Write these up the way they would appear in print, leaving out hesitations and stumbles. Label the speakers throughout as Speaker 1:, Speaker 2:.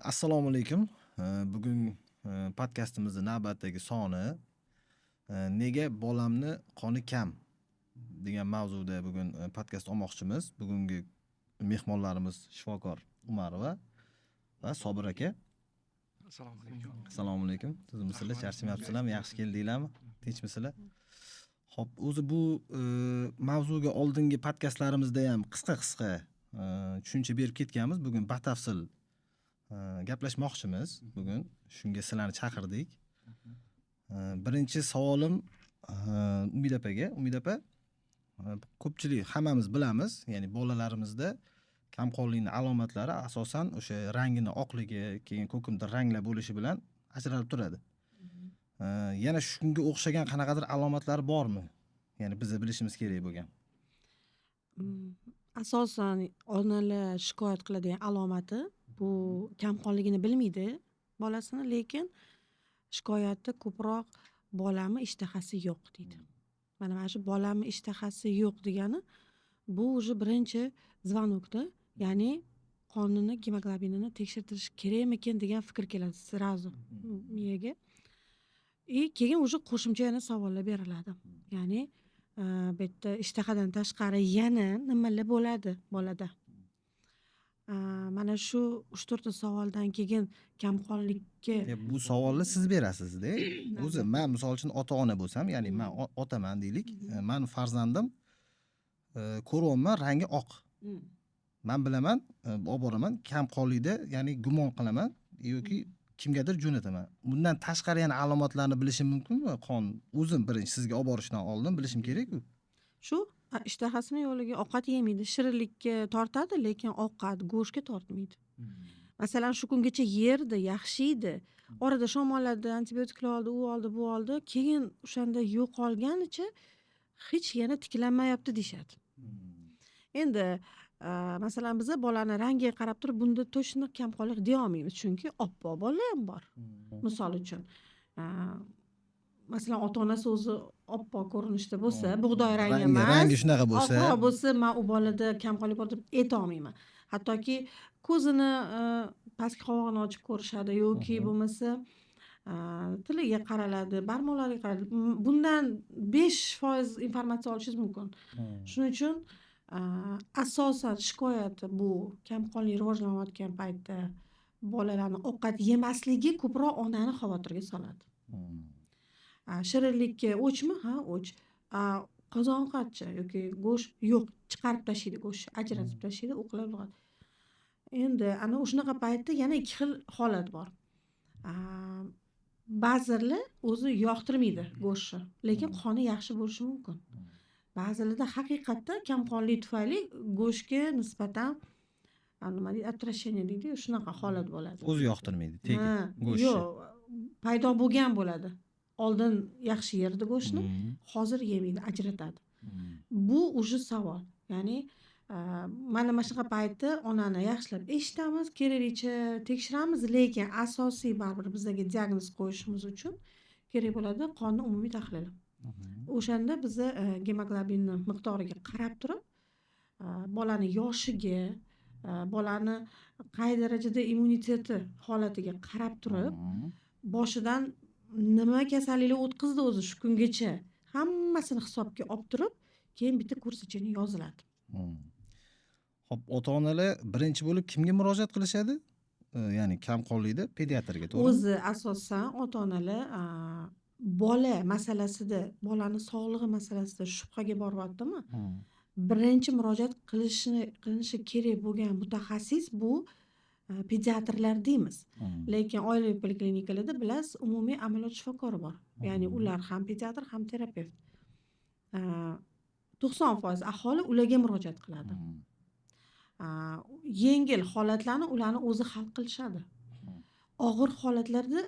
Speaker 1: Assalomu alaykum. Bugun podkastimizni navbatdagi soni nega bolamni qoni kam degan mavzuda bugun podkast olmoqchimiz. Bugungi mehmonlarimiz shifokor Umarova va Sobir aka.
Speaker 2: Assalomu alaykum.
Speaker 1: Assalomu alaykum. Sizlar charchamayapsizlarmi? Yaxshi keldinglarmi? Tinchmisizlar? Xo'p, o'zi bu mavzuga oldingi podkastlarimizda ham qisqa tushuncha berib ketganmiz. Bugun batafsil gaplashmoqchimiz. Bugun shunga sizlarni chaqirdik. Birinchi savolim Umid opaga. Umid opa, ko'pchilik hammamiz bilamiz, ya'ni bolalarimizda kamqonlikning alomatlari asosan o'sha rangini oqligi, keyin ko'kimtir ranglar bo'lishi bilan ajralib turadi. Yana shunga o'xshagan qanaqadir alomatlari bormi? Ya'ni biz bilishimiz kerak bo'lgan.
Speaker 3: Asosan onalar shikoyat qiladigan alomati bu kamqonligini bilmaydi bolasini, lekin shikoyati ko'proq bolamni ishtahasi yo'q deydi. Mana shu bolamni ishtahasi yo'q degani bu уже birinchi zvonokda, ya'ni qonini, gemoglobinini tekshirtirish kerakmikin degan fikr keladi sразу miyaga. Keyin уже qo'shimcha yana savollar beriladi. Ya'ni bu yerda ishtahadan tashqari yana nimalar bo'ladi bolada? Mana shu 3-4 savoldan keyin kamqonlikka
Speaker 1: Bu savolni siz berasiz-da. O'zi men misol uchun ota-ona bo'lsam, ya'ni men otaman deylik, men farzandim ko'ryapman rangi oq. Men bilaman, olib boraman kamqonlikda, ya'ni gumon qilaman yoki kimgadir jo'nataman. Bundan tashqari yana alomatlarni bilishim mumkinmi? Qon o'zim birinchi sizga olib borishdan oldin bilishim kerak-ku.
Speaker 3: Shu ishtahasini yo'liga ovqat yemaydi, shirinlikka tortadi, lekin ovqat, go'shtga tortmaydi. Masalan, shu kungacha yerdi, yaxshi edi. Orada shamolladi, antibiotiklar oldi, u oldi, bu oldi, keyin o'shanda yo'qolganicha hech yana tiklanmayapti deyshadi. Endi masalan biz bolani rangiga qarab turib bunda точно kamqonlik deya olmaymiz, chunki oppoq bola ham bor. Misol uchun masalan ota-onasi o'zi oppoq ko'rinishda bo'lsa, bug'doy rangi emas,
Speaker 1: rangi shunaqa bo'lsa,
Speaker 3: oqroq bo'lsa, men u bolada kamqonlik bor deb ayta olmayman. Hattoki ko'zini pastki qovog'ini ochib ko'rishadi yoki bo'lmasa tiliga qaraladi, barmoqlariga qaraladi. Bundan 5% informatsiya olishingiz mumkin. Shuning uchun asosan shikoyati bu kamqonlik rivojlanayotgan paytda bolalarning ovqat yemasligi ko'proq onani xavotirga soladi. Shirinlikka o'chmi? Ha, o'ch. Qozon-ovqatchi yoki go'sht yo'q, chiqarib tashlaydi go'sht, ajratib tashlaydi, uxlab qoladi. Endi ana o'shanaqa paytda yana ikki xil holat bor. Ba'zilar o'zi yoqtirmaydi go'shtni, lekin qoni yaxshi bo'lishi mumkin. Ba'zilarda haqiqatda kamqonlik tufayli go'shtga nisbatan nima deydi, отвращение deydi, shunaqa holat bo'ladi.
Speaker 1: O'zi yoqtirmaydi, tekin go'sht.
Speaker 3: Yo'q, paydo bo'lgan bo'ladi. Oldin yaxshi yerdi go'shtni, hozir yemaydi, ajratadi. Bu уже savol. Ya'ni mana shunaqa paytda onani yaxshilab eshitamiz, keraklicha tekshiramiz, lekin asosiy baribir bizga diagnoz qo'yishimiz uchun kerak bo'ladi qonni umumiy tahlili. O'shanda biz gemoglobinni miqdoriga qarab turib, bolani yoshiga, bolani qay darajada immuniteti holatiga qarab turib, boshidan nima kasalliklar o'tkazdi o'zi shu kungacha hammasini hisobga olib turib, keyin bitta ko'rsatchani yoziladi.
Speaker 1: Xo'p, ota-onalar birinchi bo'lib kimga murojaat qilishadi? Ya'ni kamqonlikda pediatrga, to'g'rimi?
Speaker 3: O'zi asosan ota-onalar bola masalasida, bolani sog'lig'i masalasida shubhaga boryaptimi? Birinchi murojaat qilinishi kerak bo'lgan mutaxassis bu pediatrlar deymiz. Lekin oilaviy poliklinikalarda bilasiz, umumiy amaliyot shifokori bor. Ya'ni ular ham pediatr, ham terapevt. 90% aholi ularga murojaat qiladi. Yengil holatlarni ularni o'zi hal qilishadi. Og'ir holatlarda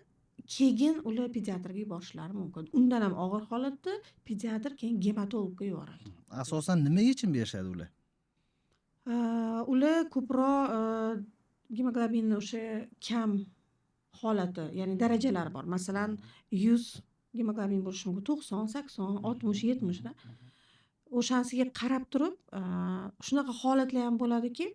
Speaker 3: keyin ular pediatrga yuborishlari mumkin. Undan ham og'ir holatda pediatr keyin gematologga yuboradi.
Speaker 1: Asosan nima yechim berishadi ular?
Speaker 3: Ular ko'proq gemoglobinni o'sha kam holati, ya'ni darajalari bor. Masalan, 100 gemoglobin bo'lishi mumkin 90, 80, 60, 70 da. O'shanisiga qarab turib, shunaqa holatlar ham bo'ladiki,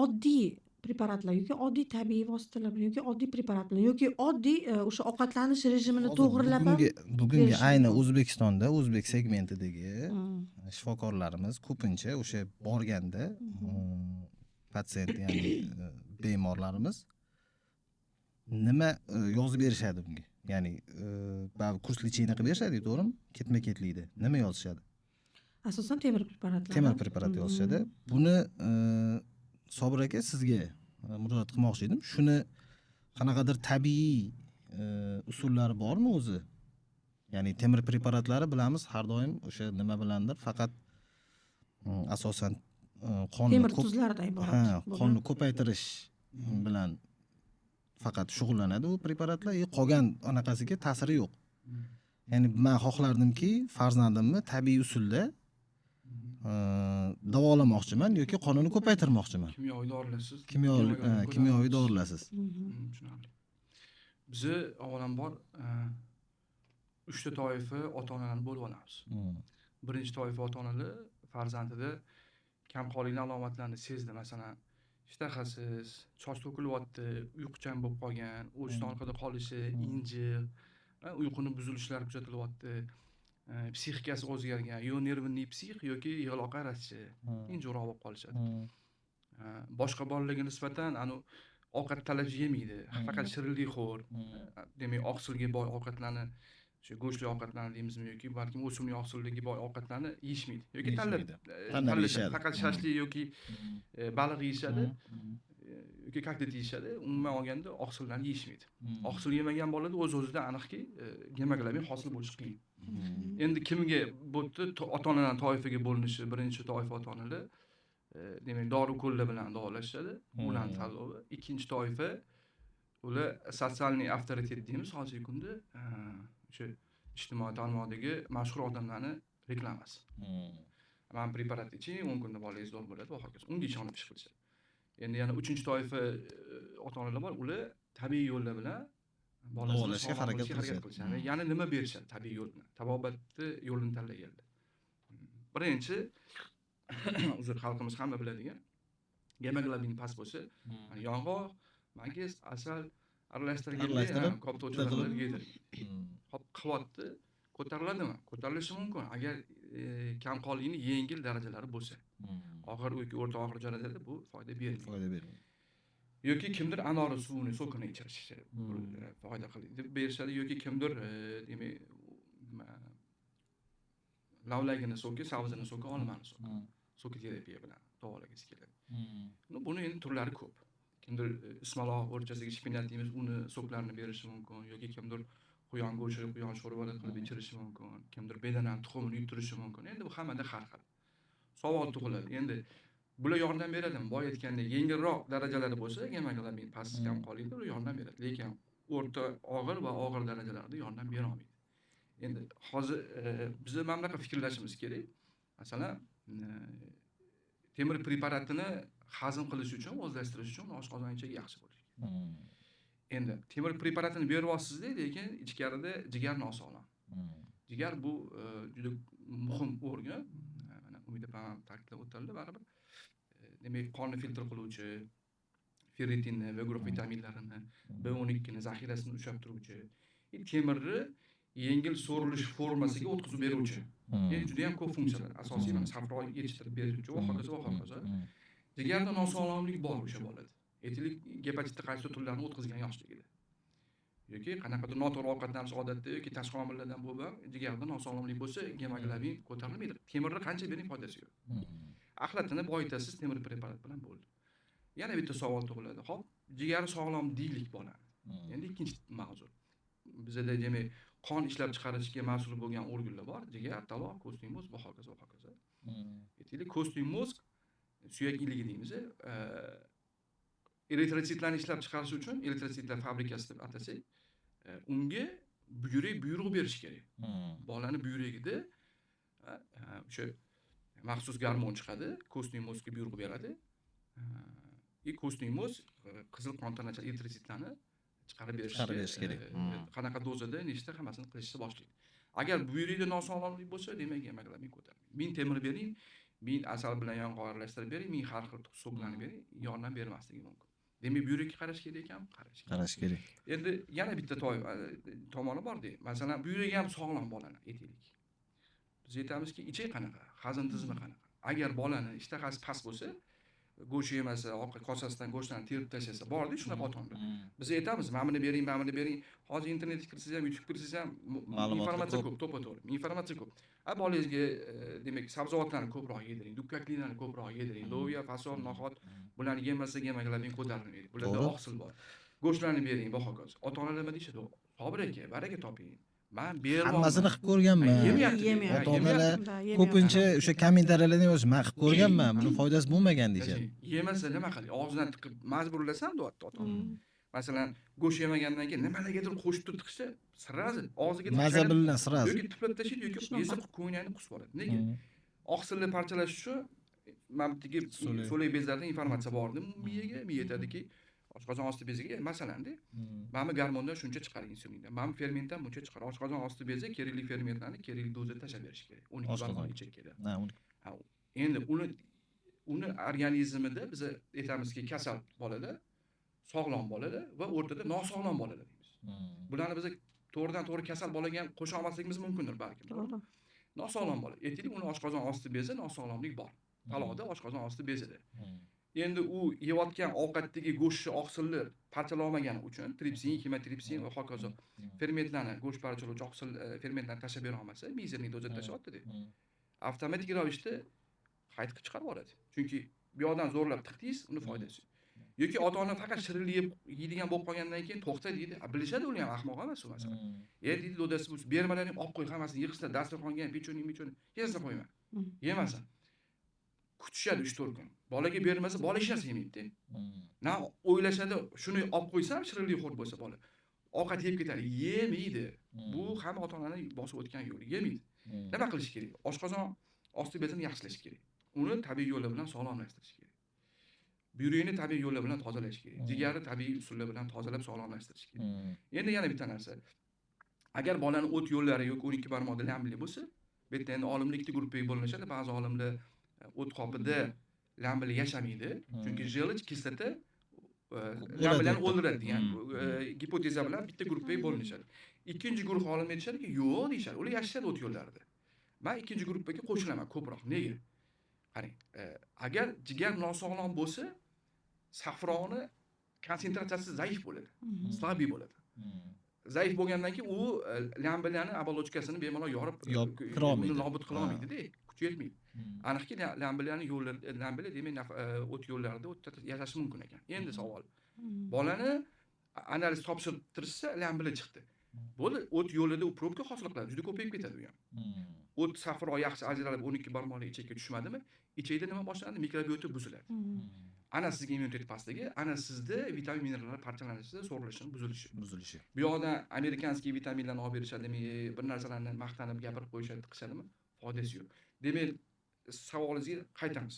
Speaker 3: oddiy preparatlar yoki oddiy tabiiy vositalar bilan yoki oddiy preparat bilan yoki oddiy o'sha ovqatlanish rejimini
Speaker 1: Hozir
Speaker 3: to'g'rilab ham
Speaker 1: bugungi
Speaker 3: berish
Speaker 1: ayni
Speaker 3: mumkin.
Speaker 1: O'zbekistonda o'zbek segmentidagi
Speaker 3: Mm.
Speaker 1: shifokorlarimiz ko'pincha o'sha borganda patsient ya'ni bemorlarimiz nima yozib berishadi bunga? Ya'ni baribir kurs lecheniya qilib berishadi, to'g'rimi? Ketma-ketlikda. Nima yozishadi?
Speaker 3: Asosan temir preparatlar.
Speaker 1: Temir preparat yozishadi. Buni Sobir aka sizga murojaat qilmoqchi edim. Shuni qanaqadir tabiiy usullari bormi o'zi? Ya'ni temir preparatlari bilamiz har doim o'sha nima bilandir faqat asosan qonni
Speaker 3: Temir tuzlaridan iborat.
Speaker 1: qonni ko'paytirish bilan faqat shug'ullanadi u preparatlar. Qolgan anaqasiga ta'siri yo'q. Ya'ni men xohlardimki, farzandimni tabiiy usulda davolamoqchiman yoki qonini ko'paytirmoqchiman.
Speaker 2: Kimyoviy dorilarsiz.
Speaker 1: Kimyoviy dorilarsiz.
Speaker 2: Tushunarli. Bizni avvalambor 3 ta toifa ota-onalarni bo'lib olamiz. Birinchi toifa ota-onalar farzandida kamqonlik alomatlarini sezdi, masalan, ishtahasiz, soch to'kilyapti, uyquchan bo'lib qolgan, o'chdan orqada qolishi, injiq, uyquni buzilishlari kuzatilyapti, psixikasi o'zgargan, yo nerviniy psix yoki yig'loq qarasishi, injiqroq bo'lib qolishadi. Boshqa bolalarga nisbatan ovqat talabchi yemaydi, faqat shirinlikxo'r, demak oqsilga boy ovqatlarni, shu go'shtli ovqatlarni deymizmi yoki balkim o'simlik oqsilligi boy ovqatlarni yeyishmaydi yoki tanlashadi. Faqat shashlik yoki baliq yeyishadi yoki kotlet yeyishadi. Umuman olganda oqsillarni yeyishmaydi. Oqsil yemagan bolada o'z-o'zidan aniqki gemoglobin hosil bo'lishi qiyin. Endi kimga bu ota-onalar toifaga bo'linishi, birinchi toifa ota-onalar demak dori-ukollar bilan davolashadi, ularning tanlovi. Ikkinchi toifa ular sotsialniy avtoritet deymiz hozirgi kunda, o'sha ijtimoiy tarmoqdagi mashhur odamlarni reklamasi. Men preparat iching, 10 kunda bolangiz zo'r bo'ladi va hokazo. Unga ishonib ish qilishadi. Endi yana 3-toifa ota-onalar bor, ular tabiiy yo'llar bilan
Speaker 1: davolashga harakat qilishadi.
Speaker 2: Ya'ni nima berishadi tabiiy yo'l bilan? Tabobatni yo'lini tanlaganlar. Birinchi uzr xalqimiz hamma biladigan gemoglobin past bo'lsa, yong'oq, magiz, asal aralashtirib koptochalarga yedirgan. Hop qilyapti, ko'tariladimi? Ko'tarilishi mumkin agar kamqonlikning yengil darajalari bo'lsa. Og'ir yoki o'rta og'ir darajada bu foyda bermaydi. Yoki kimdir anori suvini sokini ichirishi foyda qiladi deb berishadi yoki kimdir demak lavlagini so'ki, savzini so'ki, olmani so'ki. So'ki terapiya bilan davolagisi keladi. Buni endi turlari ko'p. Kimdir ismaloq o'rchasiga shpinat deymiz, uni so'klarini berishi mumkin yoki kimdir quyon go'shti, quyon sho'rvalari qilib ichirishi mumkin. Kimdir bedanani tuxumini yutirishi mumkin. Endi bu hammada har xil. Savol tug'iladi. Endi bular yordam beradimi? Boya aytgandek, yengilroq darajalari bo'lsa, gemoglobin past kamqonlikda ular yordam beradi. Lekin o'rta og'ir va og'ir darajalarda yordam bera olmaydi. Endi hozir biz mana bunaqa fikrlashimiz kerak. Masalan, temir preparatini hazm qilish uchun, o'zlashtirish uchun oshqozoncha yaxshi bo'lishi kerak. Endi temir preparatini beryapsizda, lekin ichkarida jigar nosog'lom. Jigar bu juda muhim organ. Mana Umid opam ta'kidlab o'tdilar baribir. Demak, qonni filtr qiluvchi, ferritinni va guruh vitaminlarini, B12 ni zaxirasini ushlab turuvchi, temirni yengil so'rilish formasiga o'tkazib beruvchi. Endi juda ham ko'p funksiyalar, asosiy mana safro yetishtirib beruvchi va hokazo. Jigarda nosog'lomlik bor o'sha bolada. Etilik gepatitni qaysi turlarini o'tkazgan yoshligida. Yoki qanaqadir noto'g'ri ovqatlanish odatda yoki tashqi omillardan bo'lib, jigarda nosog'lomlik bo'lsa, gemoglobin ko'tarilmaydi. Temirni qancha bering foydasi yo'q. Axlatini boyitasiz temir preparat bilan bo'ldi. Yana bitta savol tug'iladi. Xo'p, jigari sog'lom deylik bolani. Endi ikkinchi mavzu. Bizda demak qon ishlab chiqarishga mas'ul bo'lgan organlar bor. Jigar, taloq, ko'sting mozg va hokazo. Aytaylik, ko'sting mozg suyak iligi deymiz. Eritrotsitlarni ishlab chiqarish uchun eritrotsitlar fabrikasi deb atasak, unga buyruq berish kerak. Bolani buyrugida o'sha maxsus gormon chiqadi, ko'sting mozgga buyruq beradi. Ko'sting mozg qizil qon tanachalar eritrotsitlarni chiqarib
Speaker 1: Chiqarib berish kerak.
Speaker 2: qanaqa dozada nechta hammasini qilishni boshlaydi. Agar buyurikda nosog'lomlik bo'lsa, demak yemaklaring ko'taring. Men temir bering, men asal bilan yong'oq aralashtirib bering, men har xil soklarni bering, yordam bermasligi mumkin. Demak, buyrakka qarash kerak ekan,
Speaker 1: Qarash kerak.
Speaker 2: Endi yana bitta tomoni bor-da. Masalan, buyrugi ham sog'lom bolani aytaylik. Biz aytamizki, ichak qanaqa, hazm tizimi qanaqa. Agar bolani ishtahasi past bo'lsa, go'sht yemasa, kosasidan go'shtlarni terib tashlasa, bor-da shunaqa ota-onalar. Biz aytamiz, mana buni bering, mana buni bering. Hozir internetga kirsangiz ham, YouTube'ga kirsangiz ham informatsiya ko'p, to'ppa-to'g'ri. Informatsiya ko'p. Bolangizga demak, sabzavotlarni ko'proq yediring, dukkakliklarni ko'proq yediring. Loviya, fasol, no'xat bularni yemasa yemaklaring ko'tarilmaydi. Bularda oqsil bor. Go'shtlarni bering, bahokoz. Ota-onalar nima deyishadi? Sobir aka, baraka toping. Men bermayman.
Speaker 1: Hammasini qilib ko'rganman.
Speaker 3: Yemayapti.
Speaker 1: Ota-onalar ko'pincha o'sha kommentariyalarni yozib, men qilib ko'rganman, buni foydasi bo'lmagan deyishadi.
Speaker 2: Yemasa nima qilay? Og'zidan tiqib majburlasam deyapti ota-ona. Masalan, go'sht yemagandan keyin nimalargadir qo'shib turib tiqishsa, sirrazi og'ziga
Speaker 1: Maza bilan sirrazi.
Speaker 2: yoki tuplab tashlaydi yoki yesa ko'nglingizni qusib oladi. Nega? Oqsilni parchalash uchun mana bu yerga so'lak bezlarda informatsiya bor edi. Miyaga aytadiki, oshqozon osti beziga masalanda, mana gormondan shuncha chiqaring insulindan, mana fermentdan buncha chiqar. Oshqozon osti bezi kerakli fermentlarni kerakli dozada tashlab berish kerak. 12 barmoq ichakka. Endi uni organizmida biz aytamizki, kasal bolada, sog'lom bolada va o'rtada nosog'lom bolada deymiz. Bularni biz to'g'ridan-to'g'ri kasal bolaga ham qo'sha olmasligimiz mumkindir balkim.
Speaker 3: To'g'ri.
Speaker 2: Nosog'lom bola. Aytaylik, uni oshqozon osti bezi nosog'lomlik bor. Palovda oshqozon osti bezida. Endi u yeyotgan ovqatdagi go'shtni oqsilni parchalolmagani uchun tripsin, hemotripsin va hokazo fermentlarni, go'sht parchalovchi oqsil fermentlarni tashlab bera olmasa, mizerlik dozada tashlayapti-da. Avtomatik ravishda qaytib chiqarib yuboradi. Chunki bu yoqdan zo'rlab tiqdingiz, uni foydasi yo'q. Yoki ota-ona faqat shirinlik yeydigan bo'lib qolgandan keyin to'xta deydi. Bilishadi, ular ham ahmoq emas u masalan. Deydi, dodasi bo'lsa, bermalaring olib qo'y, hammasini yig'ishsa, dasturxonga ham pechoni, yesa qo'yma. Yemasa. Kutishadi 3-4 kun. Bolaga bermasa, bola hech narsa yemaydi. Na o'ylashadi, shuni olib qo'ysam, shirinlik xo'r bo'lsa bola. Ovqat yeb ketadi, yemaydi. Bu hamma ota-onaning bosib o'tgan yo'li, yemaydi. Nima qilish kerak? Oshqozon osti bezini yaxshilash kerak. Uni tabiiy yo'l bilan sog'lomlashtirish kerak. Buyrakni tabiiy yo'l bilan tozalash kerak. Jigarni tabiiy usullar bilan tozalab sog'lomlashtirish kerak. Endi yana bitta narsa. Agar bolani o't yo'llari yoki 12 barmoqda lambli bo'lsa, bu yerda endi olimlar ikkita guruhga bo'linishadi. Ba'zi olimlar o't qopida lambli yashamaydi, chunki jelich kislota lamblani o'ldiradi degan gipoteza bilan bitta guruhga bo'linishadi. Ikkinchi guruh olimlar aytishadiki, yo'q deyishadi. Ular yashashadi o't yo'llarida. Men ikkinchi guruhga qo'shilaman ko'proq. Nega? Qarang, agar jigar nosog'lom bo'lsa, safroni konsentratsiyasi zaif bo'ladi, slabiy bo'ladi. Zaif bo'lgandan keyin u lambalarni obolochkasini bemalol yorib uni nobud qila olmaydi-da, kuchi yetmaydi. Aniqki lambalarni yo'llar, lambalar demak o't yo'llarida yashashi mumkin ekan. Endi savol. Bolani analiz topshirtirsa, lambalar chiqdi. Bo'ldi, o't yo'lida probka hosil qiladi, juda ko'payib ketadi u ham. O't safro yaxshi ajralib 12 barmoqli ichakka tushmadimi? Ichakda nima boshlandi? Mikrobiota buziladi. Ana sizga immunitet pastligi, ana sizda vitamin minerallar parchalanishida, so'rilishini buzilishi. Bu yoqda amerikanskiy vitaminlarni olib berishadimi, bir narsalarni maqtanib gapirib qo'yishadi, qilishadimi? Foydasi yo'q. Demak, savolingizga qaytamiz.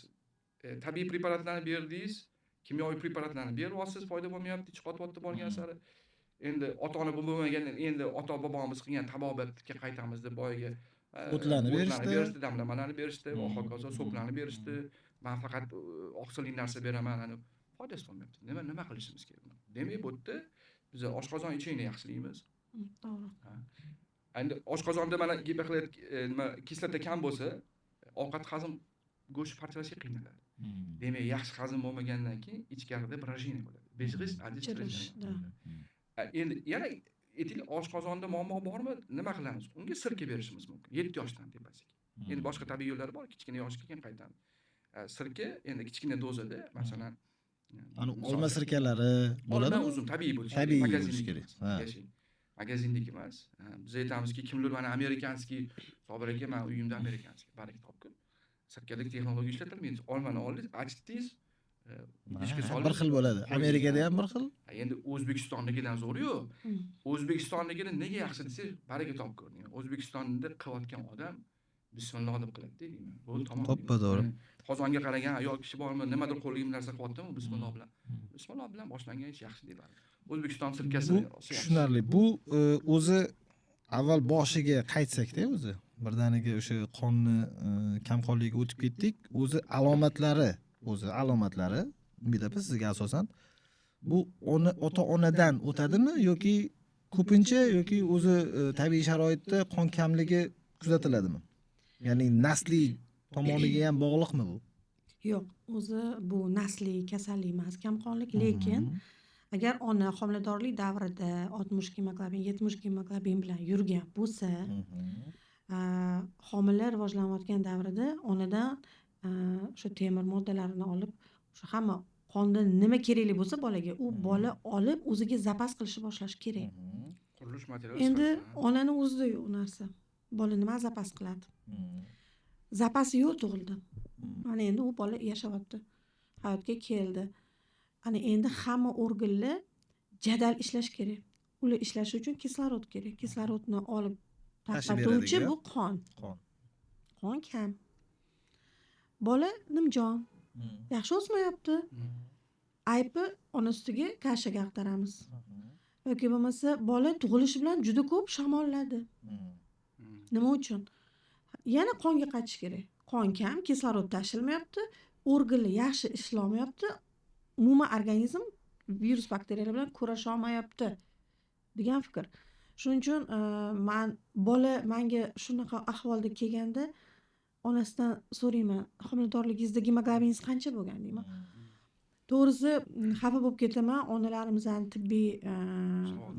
Speaker 2: Tabiiy preparatlarni berdingiz, kimyoviy preparatlarni beryapsiz, foyda bo'lmayapti, chiqyapti bo'lgan sari. Endi ota-ona bo'lmagandan endi ota-bobomiz qilgan tabobatga qaytamiz deb boyaga
Speaker 1: o'tlarni berishdi,
Speaker 2: damlamalarni berishdi, va hokazo soklarni berishdi. Men faqat oqsilli narsa beraman, ani foydasi bo'lmayapti. Nima qilishimiz kerak? Demak, bu yerda biz oshqozon ichakni yaxshilaymiz.
Speaker 3: To'g'ri.
Speaker 2: Endi oshqozonda mana nima kislota kam bo'lsa, ovqat hazm go'sht parchalashga qiynaladi. Demak, yaxshi hazm bo'lmagandan keyin ichkarida brajina bo'ladi. Bezg'ish, adich endi yana aytaylik, oshqozonda muammo bormi? Nima qilamiz? Unga sirka berishimiz mumkin. 7 yoshdan tepasiga. Endi boshqa tabiiy yo'llar bor, kichkina yoshga keyin qaytamiz. Sirka endi kichkina dozada, masalan,
Speaker 1: ana olma sirkalari bo'ladi.
Speaker 2: Uzun tabiiy bo'lishi
Speaker 1: kerak.
Speaker 2: Magazindagi emas. Biz aytamizki, kimlar mana amerikanskiy, Sobir aka, men uyimda amerikanskiy, baraka topdim. Sirkadagi texnologiya ishlatilmaydi. Olmani oldingiz, achitdingiz, idishga solib.
Speaker 1: Bir xil bo'ladi. Amerikada ham bir xil.
Speaker 2: Endi O'zbekistondagidan zo'ri-yu. O'zbekistondagini nega yaxshi desangiz, baraka topib ko'ring. O'zbekistonda qilayotgan odam bismillah deb qiladi deyman. Bu tamom.
Speaker 1: To'ppa-to'g'ri.
Speaker 2: Qozonga qaragan ayol kishi bormi, nimadir qo'liga bir narsa qilyaptimi, bismillah bilan. Bismillah bilan boshlangan ish yaxshi deyman. O'zbekiston sirkasi
Speaker 1: Bu
Speaker 2: rosa yaxshi.
Speaker 1: tushunarli. Bu o'zi avval boshiga qaytsak-da o'zi. Birdaniga o'sha qonni kamqonligiga o'tib ketdik. O'zi alomatlari umidapa sizga asosan bu ota-onadan o'tadimi yoki ko'pincha yoki o'zi tabiiy sharoitda qon kamligi kuzatiladimi? Ya'ni nasliy tomoniga ham bog'liqmi bu?
Speaker 3: Yo'q, o'zi bu nasliy kasallik emas, kamqonlik, lekin agar ona homiladorlik davrida 60 gemoglobin, 70 gemoglobin bilan yurgan bo'lsa, homila rivojlanayotgan davrida onadan o'sha temir moddalarini olib, o'sha hamma qonda nima kerakli bo'lsa bolaga, u bola olib o'ziga zapas qilishni boshlashi kerak.
Speaker 2: Qurilish materiali.
Speaker 3: Endi onani o'zida yo'q u narsa. Bola nima zapas qiladi? Zapasi yo'q tug'ildi. Mana endi u bola yashayapti. Hayotga keldi. Ana endi hamma organlar jadal ishlash kerak. Ular ishlashi uchun kislorod kerak. Kislorodni olib tarqatuvchi bu qon. Qon kam. Bola nimjon. Yaxshi o'smayapti. Aybi ona ustiga kashaga ag'daramiz. Yoki bo'lmasa bola tug'ilishi bilan juda ko'p shamolladi. Nima uchun? Yana qonga qaytish kerak. Qon kam, kislorod tashilmayapti, organlar yaxshi ishlamayapti. Umuman organizm virus bakteriyalar bilan kurasha olmayapti degan fikr. Shuning uchun menga shunaqa ahvolda kelganda onasidan so'rayman, homiladorligingizda gemoglobingiz qancha bo'lgan deyman. To'g'risi xafa bo'lib ketaman, onalarimizning tibbiy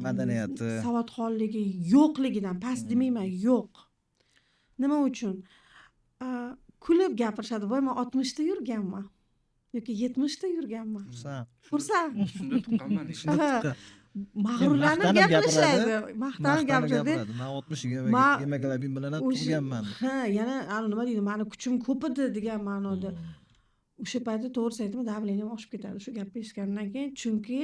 Speaker 1: madaniyati,
Speaker 3: savodxonligi yo'qligidan, past demayman, yo'q. Nima uchun? Kulib gapirishadi. Voy, men 60 ta yurganman yoki 70 ta yurganman. Xursand.
Speaker 2: Shunda tuqqanman.
Speaker 3: Mag'rurlanib gapirishadi. Maqtanib gapiradi.
Speaker 1: Men 60 gemoglobin bilan tug'ganman.
Speaker 3: Ha, yana nima deydi? Meni kuchim ko'p edi degan ma'noda. O'sha paytda to'g'risi aytaman, davleniyam oshib ketadi shu gapni eshitgandan keyin, chunki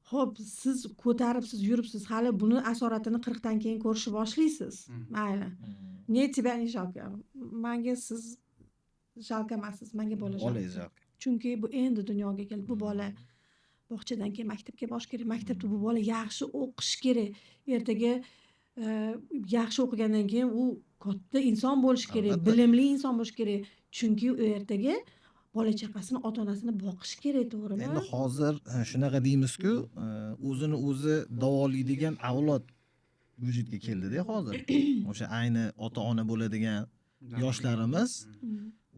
Speaker 3: xo'p, siz ko'taribsiz, yuribsiz, hali buni asoratini 40 dan keyin ko'rishni boshlaysiz. Mayli. Ne тебя не жалко. Menga siz жалко emassiz, menga bola жалко. Chunki bu endi dunyoga keldi. Bu bola bog'chadan keyin maktabga borish kerak. Maktabda bu bola yaxshi o'qish kerak. Ertaga yaxshi o'qigandan keyin u katta inson bo'lishi kerak, bilimli inson bo'lishi kerak. Chunki u ertaga bola chaqasini, ota-onasini boqish kerak, to'g'rimi?
Speaker 1: Endi hozir shunaqa deymiz-ku, o'zini o'zi davolaydigan avlod vujudga keldi-da hozir. O'sha ayni ota-ona bo'ladigan yoshlarimiz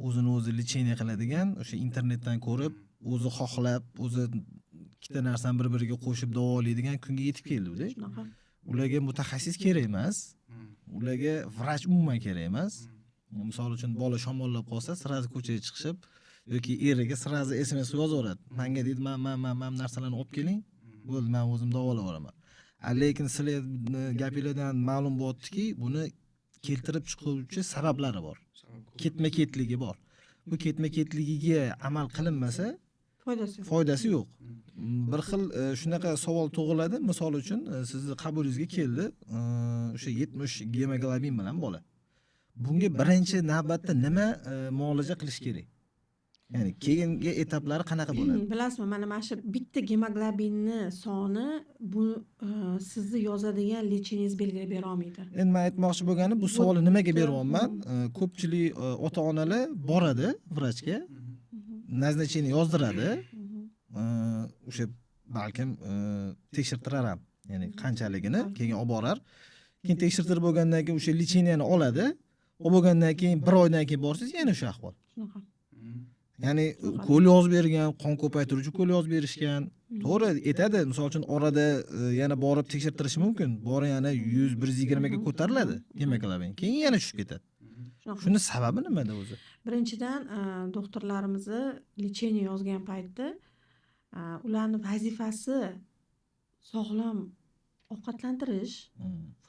Speaker 1: o'zini o'zi lecheniya qiladigan, o'sha internetdan ko'rib, o'zi xohlab, o'zi ikkita narsani bir-biriga qo'shib davolaydigan kunga yetib keldi-da.
Speaker 3: Shunaqa.
Speaker 1: Ularga mutaxassis kerak emas. Ularga vrach umuman kerak emas. Misol uchun bola shamollab qolsa, sirazi ko'chaga chiqib yoki eriga sirazi SMS yozaveradi. Menga deydi, men narsalarni olib keling. Bo'ldi, men o'zim davolab olaman. Lekin sizlar gapingizdan ma'lum bo'ldiki, buni keltirib chiquvchi sabablari bor. Ketma-ketligi bor. Bu ketma-ketligiga amal qilinmasa, foydasi yo'q. Bir xil shunaqa savol tug'iladi. Misol uchun, sizni qabulingizga keldi, o'sha 70 gemoglobin bilan bola. Bunga birinchi navbatda nima muolaja qilish kerak? Ya'ni keyingi etaplari qanaqa bo'ladi?
Speaker 3: Bilasizmi, mana shu bitta gemoglobinni soni bu sizni yozadigan lecheniyangiz belgilab bera olmaydi.
Speaker 1: Endi men aytmoqchi bo'lganim, bu savolni nimaga beryapman? Ko'pchilik ota-onalar boradi vrachga, назначение yozdiradi. O'sha balkim tekshirtirar ham. Ya'ni qanchaligini keyin olib borar. Keyin tekshirtirib bo'lgandan keyin o'sha lecheniyani oladi. Olib bo'lgandan keyin 1 oydan keyin borsangiz yana o'sha ahvol.
Speaker 3: Shunaqa.
Speaker 1: Ya'ni qo'l yozib bergan, qon ko'paytiruvchi qo'l yozib berishgan. To'g'ri, aytadi, misol uchun orada yana borib tekshirtirish mumkin. Bori yana 100-120 ga ko'tariladi gemoglobin. Keyin yana tushib ketadi. Shuni sababi nimada o'zi?
Speaker 3: Birinchidan, doktorlarimizni lecheniya yozgan paytda ularning vazifasi sog'lom ovqatlantirish,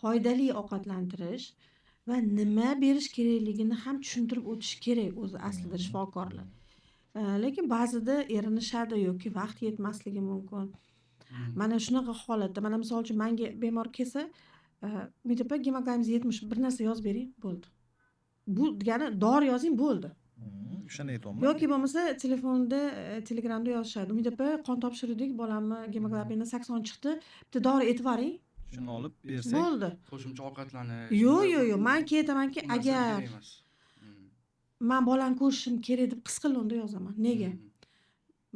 Speaker 3: foydali ovqatlantirish va nima berish kerakligini ham tushuntirib o'tish kerak o'zi aslida shifokorlar. Lekin ba'zida erinishadi yoki vaqt yetmasligi mumkin. Mana shunaqa holatda, mana misol uchun menga bemor kelsa, "Metepa gemoglobingiz 70, bir narsa yozib bering, bo'ldi." Bu degani dori yozing bo'ldi.
Speaker 1: O'shani aytyapman.
Speaker 3: Yoki bo'lmasa telefonda, Telegramda yozishadi. Umid opa, qon topshirdik, bolamni gemoglobini 80 chiqdi. Bitta dori aytib
Speaker 1: Shuni olib bersak,
Speaker 3: bo'ldi.
Speaker 2: Qo'shimcha ovqatlanish.
Speaker 3: Yo'q, men aytamanki,
Speaker 2: bu narsa
Speaker 3: agar
Speaker 2: kerak emas.
Speaker 3: men bolamni ko'rishim kerak deb his qilganda yozaman. Nega?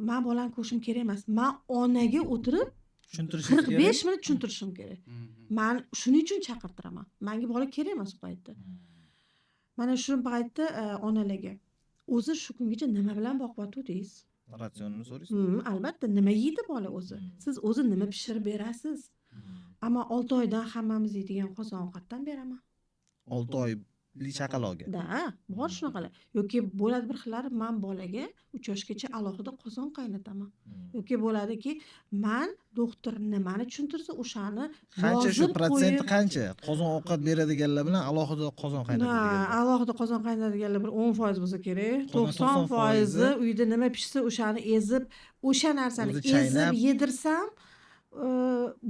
Speaker 3: Men bolamni ko'rishim kerak emas. Men onaga o'tirib
Speaker 1: tushuntirishimiz
Speaker 3: 45 minut tushuntirishim kerak. Men shuning uchun chaqirtiraman. Menga bola kerak emas u paytda. Mana shu paytda onalarga o'zi shu kungacha nima bilan boqyotdingiz?
Speaker 1: Ratsionini so'raysiz.
Speaker 3: Albatta, nima yeydi bola o'zi? Siz o'zi nima pishirib berasiz? Ammo 6 oydan hammamiz yeydigan qozon ovqatdan beraman.
Speaker 1: 6 oyli chaqaloqga.
Speaker 3: Da, bor shunaqalar. Yoki bo'ladi bir xillari, men bolaga 3 yoshgacha alohida qozon qaynataman. Yoki bo'ladiki, men doktor nimani tushuntirsa, o'shani
Speaker 1: Qancha shu
Speaker 3: yozib
Speaker 1: protsenti
Speaker 3: qo'yib,
Speaker 1: qancha? Qozon ovqat beradiganlar bilan alohida qozon qaynatadiganlar.
Speaker 3: alohida qozon qaynatadiganlar bir 10% bo'lsa kerak.
Speaker 1: Qolgan
Speaker 3: 90% uyda nima pishsa, o'shani ezib, o'sha narsani
Speaker 1: O'zi
Speaker 3: ezib
Speaker 1: chaynab.
Speaker 3: yedirsam,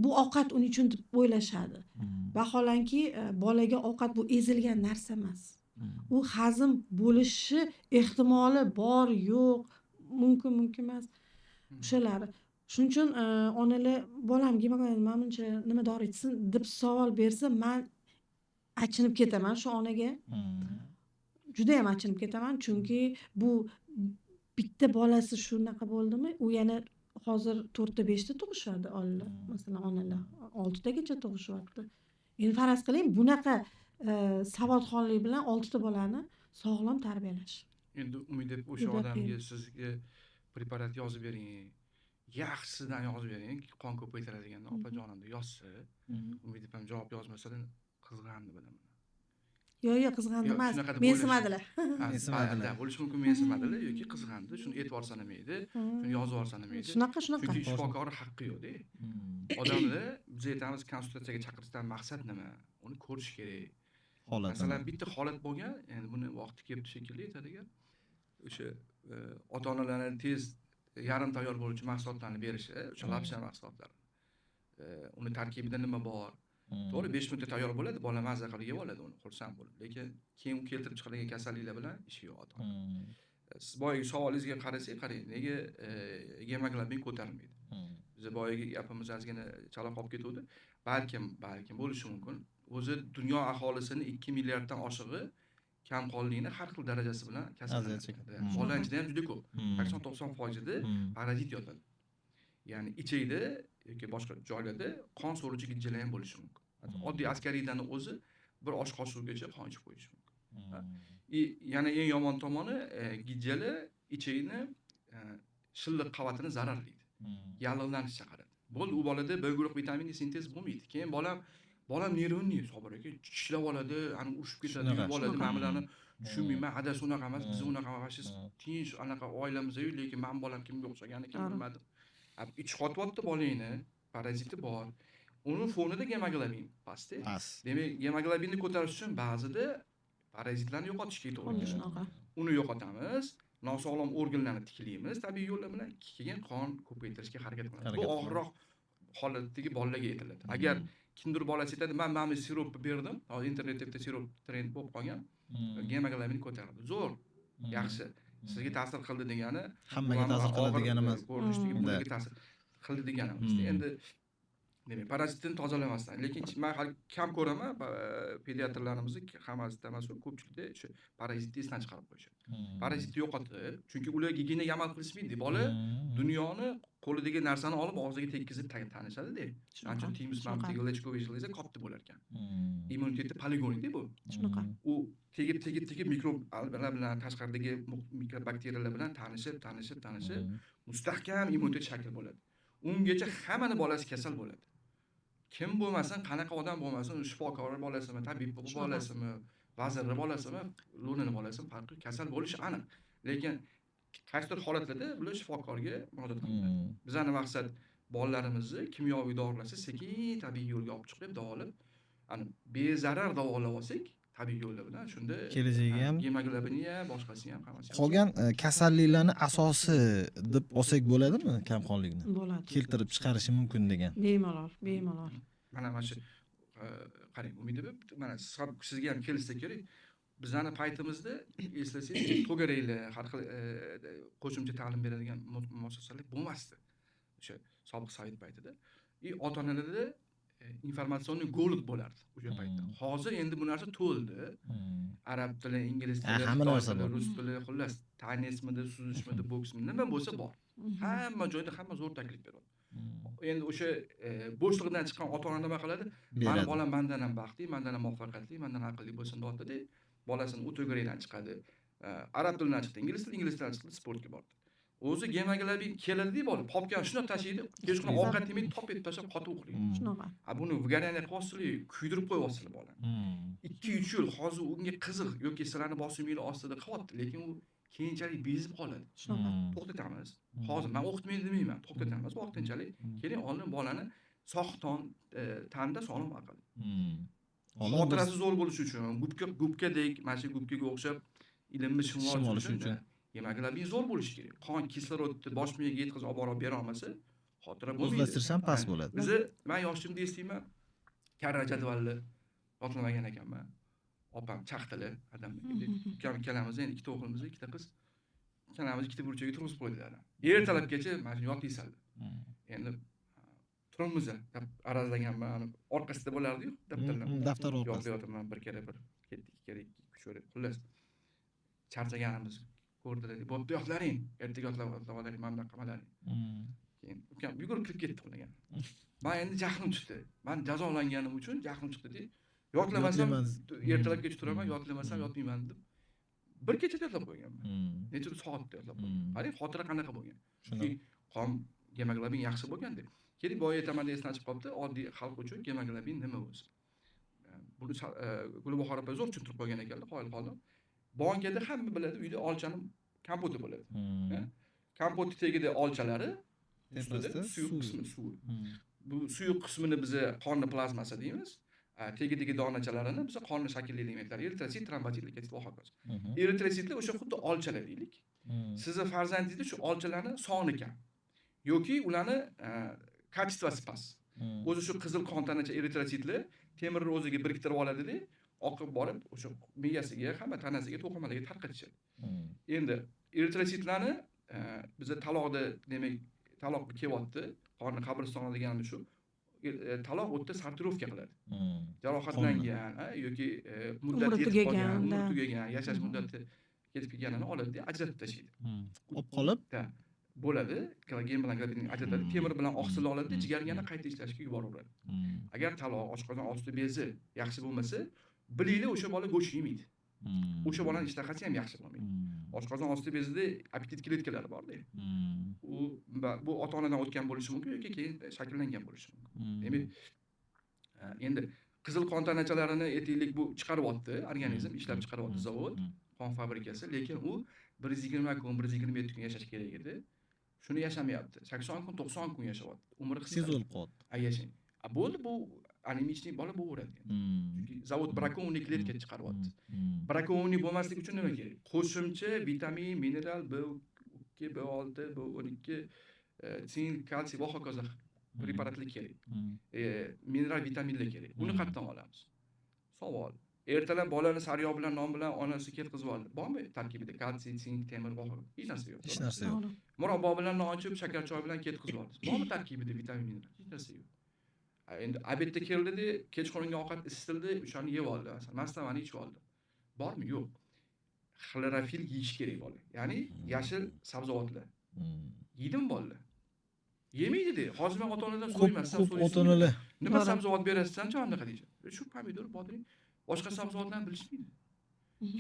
Speaker 3: bu ovqat uning uchun deb o'ylashadi. Vaholanki bolaga ovqat bu ezilgan narsa emas. U hazm bo'lishi ehtimoli bor, yo'q, mumkin emas. O'shalari. Shuning uchun onalar bolam gemoglobin mana buncha nima dori ichsin deb savol bersa, men achinib ketaman shu onaga. Juda ham achinib ketaman, chunki bu bitta bolasi shunaqa bo'ldimi, u yana hozir 4ta 5ta tug'ishadi onalar. Masalan, onalar 6 tagacha tug'ishyapti. Endi faraz qiling, bunaqa savodxonlik bilan 6 ta bolani sog'lom tarbiyalash.
Speaker 2: Endi umid deb o'sha
Speaker 3: Juda
Speaker 2: odamga
Speaker 3: qiyin.
Speaker 2: sizga preparat yozib bering. Yaxshisidan yozib bering, qon ko'paytiradigan opajonim deb yozsa, umid deb ham javob yozmasa qizg'andi bilaman.
Speaker 3: Yo'q, qizg'andi
Speaker 2: Yo'q,
Speaker 3: emas.
Speaker 2: shunaqada
Speaker 3: Mensimadilar.
Speaker 1: Mensimadilar.
Speaker 2: Bo'lishi mumkin mensimadilar yoki qizg'andi, shuni e'tibor sanamaydi, shuni yozib yuborsanamaydi.
Speaker 3: Shunaqa.
Speaker 2: Chunki shifokor haqqi yo'q-da. Odamlar biz aytamiz konsultatsiyaga chaqirishdan maqsad nima? Uni ko'rish kerak.
Speaker 1: Holat.
Speaker 2: Masalan, bitta holat bo'lgan, endi buni vaqti kelibdi shekilli aytadigan. O'sha ota-onalarni tez yarim tayyor bo'luvchi mahsulotlarni berishi, o'sha lapsha mahsulotlar. Uni tarkibida nima bor? To'g'ri, 5 minutda tayyor bo'ladi, bola mazza qilib yeb oladi uni, xursand bo'lib. Lekin keyin keltirib chiqadigan kasalliklar bilan ishi yo'q ota-ona. Siz boyagi savolingizga qarasak, qarang, nega gemoglobin ko'tarilmaydi? Biz boyagi gapimiz ozgina chala qolib ketuvdi. Balkim bo'lishi mumkin. O'zi dunyo aholisini 2 milliarddan oshig'i kamqonlikni har xil darajasi bilan kasallanadi. Bolalarda ham juda ko'p. 80-90% parazit yotadi. Ya'ni ichakda yoki boshqa joylarda qon so'ruvchi gijjalar ham bo'lishi mumkin. Oddiy askariydan o'zi bir osh qoshiqgacha qon ichib qo'yishi mumkin. Yana eng yomon tomoni gijjalar ichakni shilliq qavatini zararlaydi. Yallig'lanish chaqiradi. Bo'ldi, u bolada B guruh vitamini sintez bo'lmaydi. Keyin bolam nervni sabr aka tishlab oladi, ani urushib ketadi, yeb oladi, men bularni tushunmayman, adasi unaqa emas, biz unaqa emas, tinch anaqa oilamizda-yu, lekin men bolam kimga o'xshagani kim bilmadim. Ich qotyapti bolangni, paraziti bor. Uni fonida gemoglobin past. Demak, gemoglobinni ko'tarish uchun ba'zida parazitlarni yo'qotish kerak to'g'ri. Uni yo'qotamiz, nosog'lom organlarni tiklaymiz, tabiiy yo'llar bilan keyin qon ko'paytirishga harakat qilamiz. Bu og'irroq holatdagi bolalarga aytiladi. Agar kimdir bolasi aytadi, men mana sirop berdim, hozir internetda sirop trend bo'lib qolgan, gemoglobin ko'taradi. Zo'r, yaxshi. Sizga ta'sir qildi degani,
Speaker 1: hammaga ta'sir qiladi degani emas.
Speaker 2: Ko'rinishdagi bolaga ta'sir qildi degani emas. Endi demak, parazitni tozalamasdan, lekin men hali kam ko'raman, pediatrlarimizni hammasida emas, ko'pchilikda shu parazitni esdan chiqarib qo'yishadi. Parazitni yo'qotib, chunki ular gigiyena amal qilishmaydi. Bola dunyoni qo'lidagi narsani olib og'ziga tekkizib tanishadi-da. Ancha timiz mantiqlashga vishlaysa katta bo'lar ekan. Immuniteti poligoni-da bu.
Speaker 3: Shunaqa.
Speaker 2: U tegib mikroblar bilan tashqaridagi mikrobakteriyalar bilan tanishib mustahkam immunitet shakl bo'ladi. Ungacha hamma bolasi kasal bo'ladi. Kim bo'lmasin, qanaqa odam bo'lmasin, shifokor bolasimi, tabib bolasimi, vazir bolasimi, lo'nini bolasimi, farqi kasal bo'lishi aniq. Lekin qaysidir holatlarda bular shifokorga murojaat qiladi. Bizning maqsad bolalarimizni kimyoviy dorilarsiz sekin tabiiy yo'lga olib chiqib, davolab, ani bezarar davolab olsak, tabiiy yo'llar bilan shunda
Speaker 1: kelajagiga ham
Speaker 2: gemoglobini ham, boshqasi ham hammasi.
Speaker 1: Qolgan kasalliklarni asosi deb olsak bo'ladimi kamqonlikni?
Speaker 3: Bo'ladi.
Speaker 1: Keltirib chiqarishi mumkin degan.
Speaker 3: Bemalol.
Speaker 2: Mana shu qarang, Umid deb, mana sizga ham kelsa kerak. bizani paytimizda eslasangiz to'garaklar, har xil qo'shimcha ta'lim beradigan muassasalar bo'lmasdi. O'sha sobiq sovet paytida. Ota-onalarda informatsion golod bo'lardi o'sha paytda. Hozir endi bu narsa to'ldi. Arab tili, ingliz tili,
Speaker 1: hamma
Speaker 2: xitoy
Speaker 1: narsa
Speaker 2: tili,
Speaker 1: bor.
Speaker 2: rus tili, xullas, tennismidi, suzishmidi, boksmidi, nima bo'lsa bor. Hamma joyda hamma zo'r taklif beradi. Endi o'sha bo'shliqdan chiqqan ota-ona nima qiladi? Mani bolam mendan ham baxtli, mendan ham muvaffaqiyatli, mendan aqlli bo'lsin deydi. Bolasini o'to'garakdan chiqadi. Arab tilidan chiqdi, ingliz tilidan chiqdi, sportga bordi. O'zi gemoglobin keladi bola, popgan shuna tashiydi, kechqurun ovqat yemay top etib tashlab qotib uxlaydi.
Speaker 3: Shunaqa.
Speaker 2: Buni vgarianiya qilyapsizlar, kuydirib qo'yyapsizlar bolani. 2-3 yil hozir unga qiziq yoki sizlarni bosiminglar ostida qilyapti, lekin u keyinchalik bezib qoladi.
Speaker 3: Shunaqa.
Speaker 2: To'xtatamiz. Hozir men o'qitmaydi demayman, to'xtatamiz vaqtinchalik. Keling, oldin bolani sog'-ton, tanda sog'lom aql. Xotirasi zo'r bo'lishi uchun, gubkadek, mana shu gubkaga o'xshab ilmni shimol olish uchun gemoglobin zo'r bo'lishi kerak. Qon kislorodni bosh miyaga yetkazib olib bera olmasa, xotira bo'lmaydi.
Speaker 1: O'zlashtirish ham past bo'ladi.
Speaker 2: Men yoshligimda eslayman, karra jadvalni yodlamagan ekanman. Opam chaqtili adam. Ikkalamiz endi ikkita o'g'limiz, ikkita qiz. Ikkalamiz ikkita burchakka turg'izib qo'ydilar. Ertalabgacha mana shuni yodlaysan. Endi turamiz deb arazlaganman, orqasida bo'lardi-yu,
Speaker 1: daftar orqasida.
Speaker 2: Yodlayapman, bir kera bir ketdik, ikki kera, uch kera. Xullas charchaganimiz ko'rdilar. Bo'pti yo'qlaring, ertaga yotlab oling, mana bunaqa qilmalaring. Keyin ukam yugurib kirib ketdi ularga. Men endi jahlim chiqdi. Men jazolanganim uchun jahlim chiqdi-da. Yodlamasam ertalabgacha turaman, yodlamasam yotmayman deb bir kechada yotlab qo'yganman. Necha soatda yotlab qo'yganman. Qarang, xotira qanaqa bo'lgan. Chunki qon gemoglobin yaxshi bo'lganda. Keling, boya aytaman esdan chiqib qolibdi, oddiy xalq uchun gemoglobin nima o'zi. Buni Gulbahor opa zo'r tushuntirib qo'ygan ekanlar, qoyil-qoldim. Bankada hamma biladi, uyda olchaning kompoti bo'ladi. Kompot tagida olchalari, ustida suyuq qismi suvi. Bu suyuq qismini biz qonni plazmasi deymiz. Tegidagi donachalarini biz qonni shaklli elementlar, eritrosit, trombosit va hokazo. Eritrositlar o'sha xuddi olchalar deylik. Sizni farzandingizda shu olchalarning soni kam yoki ularni kачествоsi past. O'zi shu qizil qon tanacha eritrositlar temirni o'ziga biriktirib oladida, oqib borib o'sha miyasiga, hamma tanasiga, to'qimalarga tarqatishadi. Endi eritrositlarni biz taloqda, demak, taloq kelyapti, qonni qabristonga deganimiz shu. Taloq o'tda sortirovka qiladi. Jarohatlangan yoki muddati tugagan, yashash muddati ketib kelganini oladi, ajratib tashlaydi.
Speaker 1: Olib qolib
Speaker 2: bo'ladi, kollagen bilan globulin ajratadi, temir bilan oqsilni oladi, jigarga yana qayta ishlashga yuboraveradi. Agar taloq, oshqozon osti bezi yaxshi bo'lmasa, bilinglar o'sha bola go'sht yemaydi. O'sha bolaning ishtahasi ham yaxshi bo'lmaydi. Oshqozon osti bezida apetit kletkalari bor-da. Bu ota-onadan o'tgan bo'lishi mumkin yoki keyin shakllangan bo'lishi mumkin. Demak, endi qizil qon tanachalarini aytaylik, bu chiqaryapti, organizm ishlab chiqaryapti zavod, qon fabrikasi, lekin u 120 kun, 127 kun yashash kerak edi. Shuni yashamayapti. 80 kun, 90 kun yashayapti. Umri qisqa
Speaker 1: sezilib qoldi.
Speaker 2: Yashang. Bo'ldi, bu anemichnik bola bo'laveradi. Chunki zavod brakoniy kletka chiqaryapti. Brakoniy bo'lmasligi uchun nima kerak? Qo'shimcha vitamin, mineral B2, B6, B12, sink, kalsiy va hokazo preparatlar kerak. Mineral vitaminlar kerak. Buni qayerdan olamiz? Savol. Ertalab bolani sariyog' bilan, non bilan onasi ketkizib oldi. Bormi tarkibida kalsiy, sink, temir va hokazo? Hech narsa yo'q.
Speaker 1: Hech narsa yo'q.
Speaker 2: Murabbo bilan non ichib, shakar choy bilan ketkizib oldi. Bormi tarkibida vitamin, mineral? Hech narsa yo'q. Endi obedda keldida, kechqurungi ovqat isitildi, o'shani yeb oldi. Masalan, mastavani ichib oldi. Bormi? Yo'q. Xlorofil yeyish kerak bola. Ya'ni yashil sabzavotlar. Yeydimi bolalar? Yemaydi-da. Hozir men ota-onadan so'rayman,
Speaker 1: ota-onalar
Speaker 2: nima sabzavot berasiz-chi, anaqa deydi. Shu pomidor, bodring, boshqa sabzavotlarni bilishmaydi.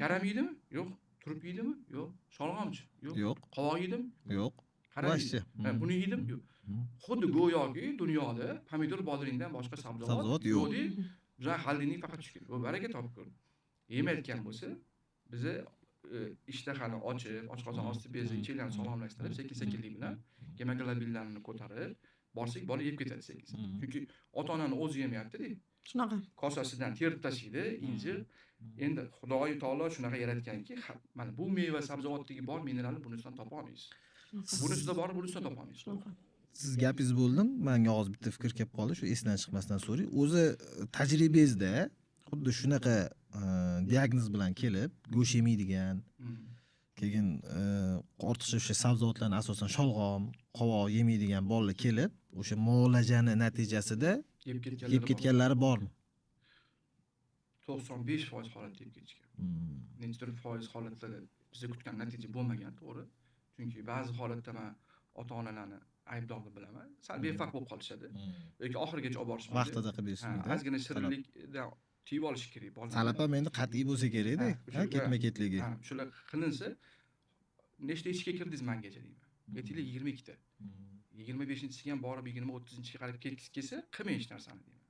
Speaker 2: Karam yeydimi? Yo'q. Turib yeydimi? Yo'q. Sholg'omchi? Yo'q. Qovoq yeydimi?
Speaker 1: Yo'q.
Speaker 2: Qarashchi. Buni yedim? Yo'q. Xuddi go'yoki dunyoda pomidor, bodringdan boshqa sabzavot yo'q. Biz xaldining faqat shu kerak. Bu baraka topib ko'rdi. Yemayotgan bo'lsa, biz ishtahani ochib, oshqozon osti bezi, ichaklarni sog'lomlashtirib, sekin-sekinlik bilan gemoglobinlarni ko'tarib, borsak bola yeb ketadi sekin. Chunki ota-onani o'zi yemayapti-da.
Speaker 3: Shunaqa.
Speaker 2: Kosasidan terib tashlaydi, injir. Endi Xudoy taolo shunaqa yaratganki, mana bu meva sabzavotdagi bor mineralni bunisidan topa olmaysiz. Bunisida bor, bunisidan topa olmaysiz.
Speaker 1: Siz gapingiz bo'ldim. Menga hozir bitta fikr kelib qoldi, shu esdan chiqmasdan so'ray. O'zi tajribangizda xuddi shunaqa diagnoz bilan kelib, go'sht yemaydigan, keyin ortiqcha o'sha sabzavotlarni asosan sholg'om, qovoq yemaydigan bolalar kelib, o'sha muolajani natijasida yeb ketganlari bormi?
Speaker 2: 95% holatda yeb ketishgan. Nechidir foiz holatlarda biza kutgan natija bo'lmagan, to'g'ri. Chunki ba'zi holatda men ota-onalarni aybdorni bilaman. Sal befarq bo'lib qolishadi. Yoki oxirigacha olib borishmaydi.
Speaker 1: Vaqtida qilib berishmaydi.
Speaker 2: Ozgina shirinlikdan tiyib olish kerak bolalar.
Speaker 1: Talab ham endi qat'iy bo'lsa kerak-da, ketma-ketligi.
Speaker 2: Shular qilinsa, nechta ishga kirdingiz mengacha deyman. Aytinglar 22 ta. 25-chisiga ham borib 20-30-chiga qarab ketgisi kelsa, qilmang hech narsani deyman.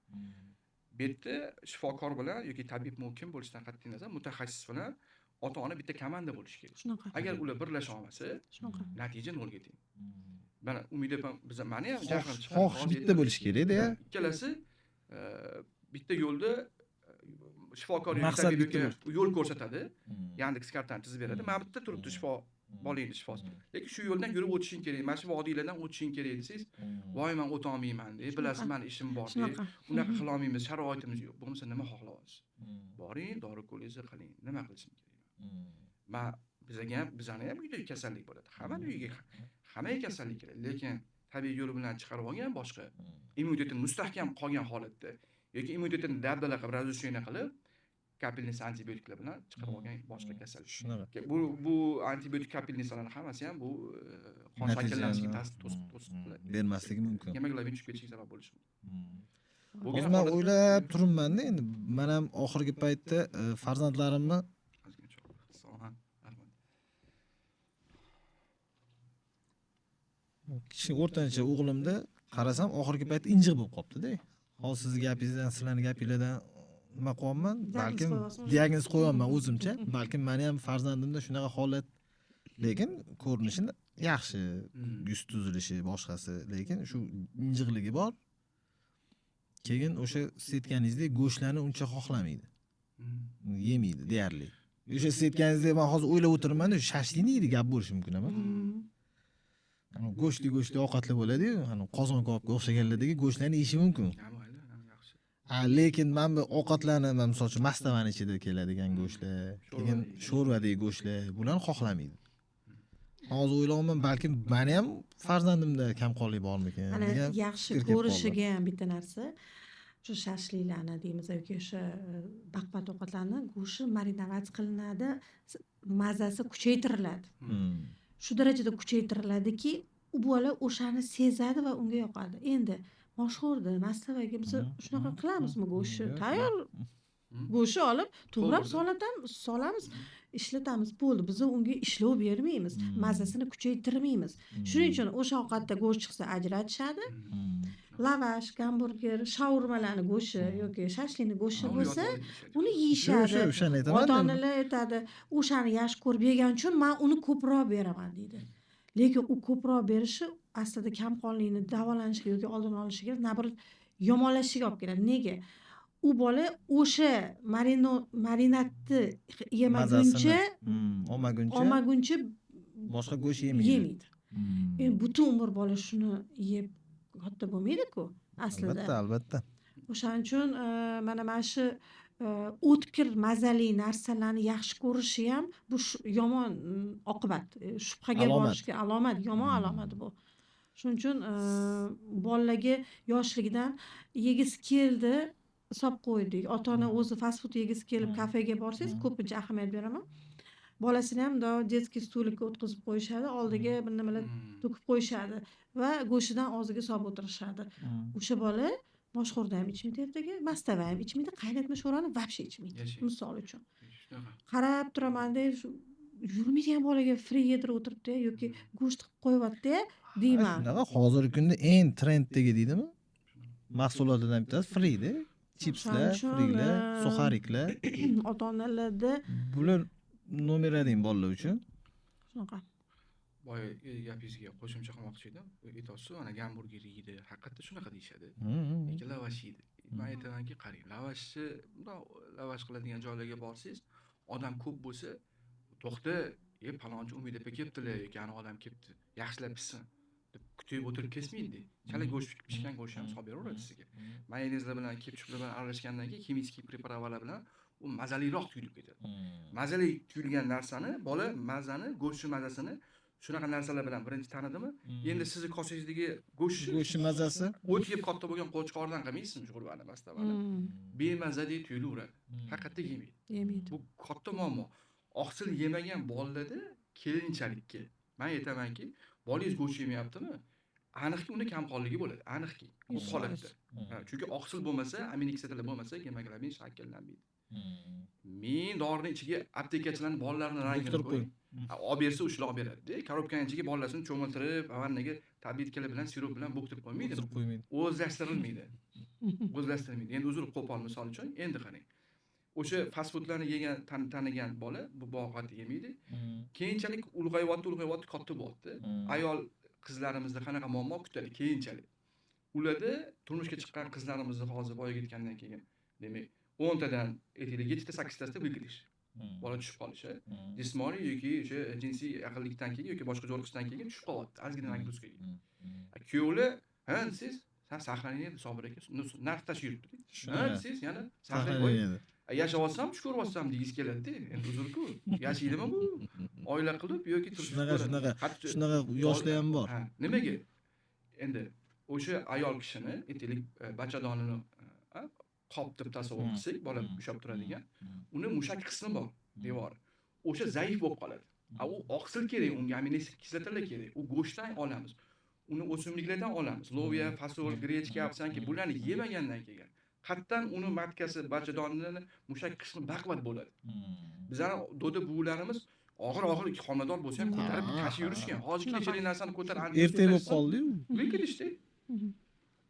Speaker 2: Bu yerda shifokor bilan yoki tabib muhim bo'lishidan qat'iy nazar mutaxassis bilan ota-ona bitta komanda bo'lishi kerak.
Speaker 3: Shunaqa.
Speaker 2: Agar ular birlasha olmasa,
Speaker 3: Shunaqa.
Speaker 2: natija nolga teng. Mana Umid opam biz meni ham jahlim
Speaker 1: Xohish bitta bo'lishi kerak-da.
Speaker 2: Ikkalasi bitta yo'lda shifokor
Speaker 1: Maqsad
Speaker 2: yoki
Speaker 1: bitta
Speaker 2: tabib yo'l ko'rsatadi. Yandex kartani chizib beradi. Mana bitta turibdi shifo bolangni shifosi. Lekin shu yo'ldan yurib o'tishing kerak. Mana shu vodiylardan o'tishing kerak desangiz, voy men o'ta olmayman deb, bilasiz meni ishim bor deb, unaqa qila olmaymiz, sharoitimiz yo'q. Bo'lmasa nima xohlayapsiz? Boring, dori qo'lingizni qiling. Nima qilishim kerak? Men bizani ham uyda kasallik bo'ladi. Hamma uyiga hammaga kasallik keladi. Lekin tabiiy yo'l bilan chiqarib olgan boshqa, immunitetini mustahkam qolgan holatda yoki immunitetini dabdala qilib, razrушение qilib, kapelnis antibiotiklar bilan chiqarib olgan boshqa kasallik.
Speaker 1: Shunaqa.
Speaker 2: Bu antibiotik kapelnislarning hammasi ham bu qon shakllanishiga ta'sir qiladi.
Speaker 1: Bermasligi mumkin.
Speaker 2: Gemoglobin tushib ketishiga sabab bo'lishi mumkin.
Speaker 1: Hozir men o'ylab turibman-da, endi men ham oxirgi paytda farzandlarimni kichik o'rtancha o'g'limda qarasam oxirgi paytda injiq bo'lib qolibdi-da. Hozir sizni gapingizdan, sizlarning gapingizdan nima qilyapman? Balkim diagnoz qo'yapman o'zimcha. Balkim meni ham farzandimda shunaqa holat, lekin ko'rinishi yaxshi, yuz tuzilishi boshqasi, lekin shu injiqligi bor. Keyin o'sha siz aytganingizdek go'shtlarni uncha xohlamaydi. Yemaydi deyarli. O'sha siz aytganingizdek men hozir o'ylab o'tiribman-da, shashlikni yeydi gap bo'lishi mumkin emas. Go'shtli ovqatlar bo'ladi-yu, qozon kabobga o'xshaganlardagi go'shtlarni yeyishi mumkin. Lekin men bu ovqatlarni, misol uchun mastavani ichida keladigan go'shtlar, keyin sho'rvadagi go'shtlar, bularni xohlamaydi. Hozir o'ylayapman, balkim meni ham farzandimda kamqonlik bormikan
Speaker 3: Ana
Speaker 1: degan
Speaker 3: yaxshi
Speaker 1: fikr kelib qoldi.
Speaker 3: ko'rishiga ham bitta narsa, shu shashliklarni deymiz yoki o'sha baqpat ovqatlarni go'shti marinovatsiya qilinadi, mazasi kuchaytiriladi. Shu darajada kuchaytiriladiki, u bola o'shani sezadi va unga yoqadi. Endi mashhurda mastavaga biz shunaqa qilamizmi go'shtni? Tayyor go'shtni olib, to'g'rab solamiz, ishlatamiz, bo'ldi. Biz unga ishlov bermaymiz, mazasini kuchaytirmaymiz. Shuning uchun o'sha ovqatda go'sht chiqsa ajratishadi. Lavash, gamburger, shaurmalarni go'shti yoki shashlikni go'shti bo'lsa, uni yeyishadi.
Speaker 1: O'shani aytaman.
Speaker 3: Ota-onalar aytadi, o'shani yaxshi ko'rib yegan uchun men uni ko'proq beraman deydi. Lekin u ko'proq berishi aslida kamqonlikni davolanishiga yoki oldini olishiga, nabirat yomonlashishiga olib keladi. Nega? U bola o'sha marinadni yemaguncha, olmaguncha
Speaker 1: boshqa go'sht yemaydi.
Speaker 3: Endi butun umr bola shuni yeb katta bo'lmaydi-ku aslida.
Speaker 1: Albatta.
Speaker 3: O'shaning uchun mana shu o'tkir mazali narsalarni yaxshi ko'rishi ham bu yomon oqibat, shubhaga borishga alomat, yomon alomat bu. Shuning uchun bolalarga yoshligidan yegisi keldi, hisob qo'ydik. Ota-ona o'zi fast food yegisi kelib kafega borsangiz, ko'pincha ahamiyat beraman. Bolasini ham детский stulga o'tkazib qo'yishadi, oldiga bir nimalar to'kib qo'yishadi va go'shtidan og'ziga solib o'tirishadi. O'sha bola mashhurda ham ichmaydi, ertaga mastava ham ichmaydi, qaynatma sho'rani vobshe ichmaydi. Misol uchun. Qarab turaman-da, yurmaydigan bolaga free yedirib o'tiribdi yoki go'sht qilib qo'yapti deyman.
Speaker 1: Shunaqa hozirgi kunda eng trenddagi deydimi? Mahsulotlardan bittasi free-da. Chipslar, frilar, suxariklar.
Speaker 3: Ota-onalarda
Speaker 1: bular nomer 1 bolalar uchun.
Speaker 3: Shunaqa.
Speaker 2: Boya gapingizga qo'shimcha qilmoqchi edim. Aytasiz, ana gamburger yeydi, haqiqatda shunaqa deyishadi. Lekin lavash yeydi. Men aytamanki, qarang, lavashni, lavash qiladigan joylarga borsangiz, odam ko'p bo'lsa, to'xta, palonchi Umid opa kelibdilar, yoki ana odam kelibdi, yaxshilab pishsin. deb kutib o'tirib kesmaydi. Chala go'sht pishgan go'sht ham solib beraveradi sizga. Mayonezlar bilan, ketchup bilan aralashgandan keyin kimik preparatlar bilan u mazaliroq tuyulib ketadi. Mazali tuyulgan narsani, bola mazani, go'shtni mazasini shunaqa narsalar bilan birinchi tanidimi? Endi sizni kosangizdagi
Speaker 1: Go'sht mazasi
Speaker 2: o't yeb katta bo'lgan qo'chqordan qilmaysizmi sho'rvani, mastavani? Bemazadek tuyulaveradi. Haqiqatda yemaydi.
Speaker 3: Yemaydi.
Speaker 2: Bu katta muammo. Oqsil yemagan bolalarda keyinchalikka men aytamanki, bolangiz go'sht yemayaptimi? Aniqki unda kamqonligi bo'ladi, aniqki. Bu holatda. Chunki oqsil bo'lmasa, aminokislotalar bo'lmasa, gemoglobin shakllanmaydi. Men dorining ichiga aptekachilarning bolalarini rangini qo'ying. Olib bersa ushlab beradi. Korobkaning ichiga bolalarni cho'miltirib, avannaga tabletkalar bilan, sirop bilan bo'ktirib qo'ymaydi. O'zlashtirilmaydi. O'zlashtirilmaydi. Endi uzr qo'pol misol uchun, endi qarang. O'sha fast foodlarni yegan tanigan bola bu bog'at yemaydi. Keyinchalik ulg'ayib katta bo'lyapti. Ayol qizlarimizda qanaqa muammo kutadi keyinchalik. Ularda turmushga chiqqan qizlarimizni hozir voyaga yetgandan keyin, demak, 10 tadan aytaylik 7 ta 8 tasida vыкидыш. Bola tushib qolishi, jismoniy yoki o'sha jinsiy yaqinlikdan keyin yoki boshqa zo'riqishdan keyin tushib qolyapti. Ozgina nagruskaga. Kuyovlar, ha siz saqlaninglar Sobir aka, narx tashib yuribdi. Ha siz yana saqlaninglar. Yashayapsam, shukuryapsam deyish keladi-da. Endi uzr-ku. Yashaydimi bu? Oila qilib yoki
Speaker 1: shunaqa yoshlar ham bor.
Speaker 2: Nimaga? Endi o'sha ayol kishini aytaylik bachadonini qop deb tasavvur qilsak, bola ushlab turadigan, uni mushak qismi bor, devori. O'sha zaif bo'lib qoladi. U oqsil kerak, unga aminokislotalar kerak. U go'shtdan olamiz. Uni o'simliklardan olamiz. Loviya, fasol, grechka yapsanki, bularni yemagandan keyin qattan uni matkasi, bachadonini mushak qismi baquvvat bo'ladi. Bizlar do'da buvilarimiz og'ir xonador bo'lsa ham ko'tarib tashib yurishgan. Hozir kechalik narsani ko'tarib
Speaker 1: erta bo'lib qoldi-yu.
Speaker 2: Vыкидышda.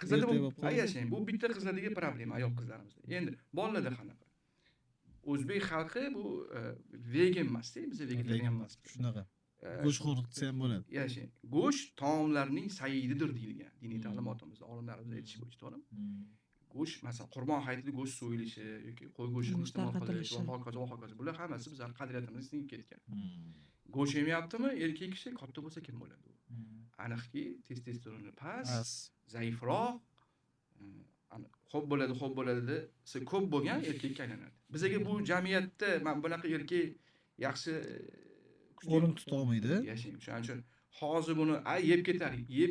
Speaker 2: Qizlarda ayashang. Bu bitta qizlardagi problema ayol qizlarimizda. Endi bolalarda qanaqa? O'zbek xalqi bu vegan emas-da, biz vegetarian emas.
Speaker 1: Shunaqa. Go'shtxo'r desa ham bo'ladi.
Speaker 2: Yashang. Go'sht taomlarning sayyididir deyilgan. Diniy ta'limotimizda olimlarimiz aytishi bo'yicha, to'g'rimi? Go'sht, masalan, Qurbon hayitida go'sht so'yilishi yoki qo'y go'shtini iste'mol qilish va hokazo. Bular hammasi bizning qadriyatimizga singib ketgan. Go'sht yemayaptimi? Erkak kishi katta bo'lsa kim bo'ladi u? Aniqki, testosteroni past, zaifroq, xo'p bo'ladi, ko'p bo'lgan erkakka aylanadi. Bizga bu jamiyatda men bunaqa erkak yaxshi
Speaker 1: o'rin tuta olmaydi.
Speaker 2: Yashang. Shuning uchun hozir buni yeb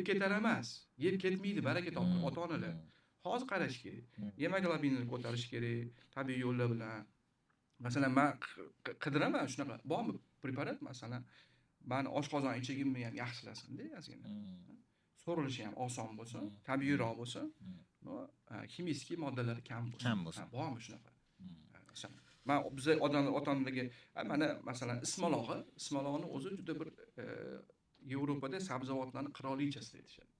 Speaker 2: ketar emas. Yeb ketmaydi, baraka toping ota-onalar. Hozir qarash kerak. Gemoglobinni ko'tarish kerak, tabiiy yo'llar bilan. Masalan, men qidiraman shunaqa. Bormi preparat, masalan, meni oshqozon ichigimni ham yaxshilasin-da, ozgina. So'rilishi ham oson bo'lsa, tabiiyroq bo'lsa, kimik moddalar kam bo'lsa. Bormi shunaqa? Masalan, men biz ota-onalarga mana masalan ismolog'ni o'zi juda bir Yevropada sabzavotlarning qirolichasi deyishadi.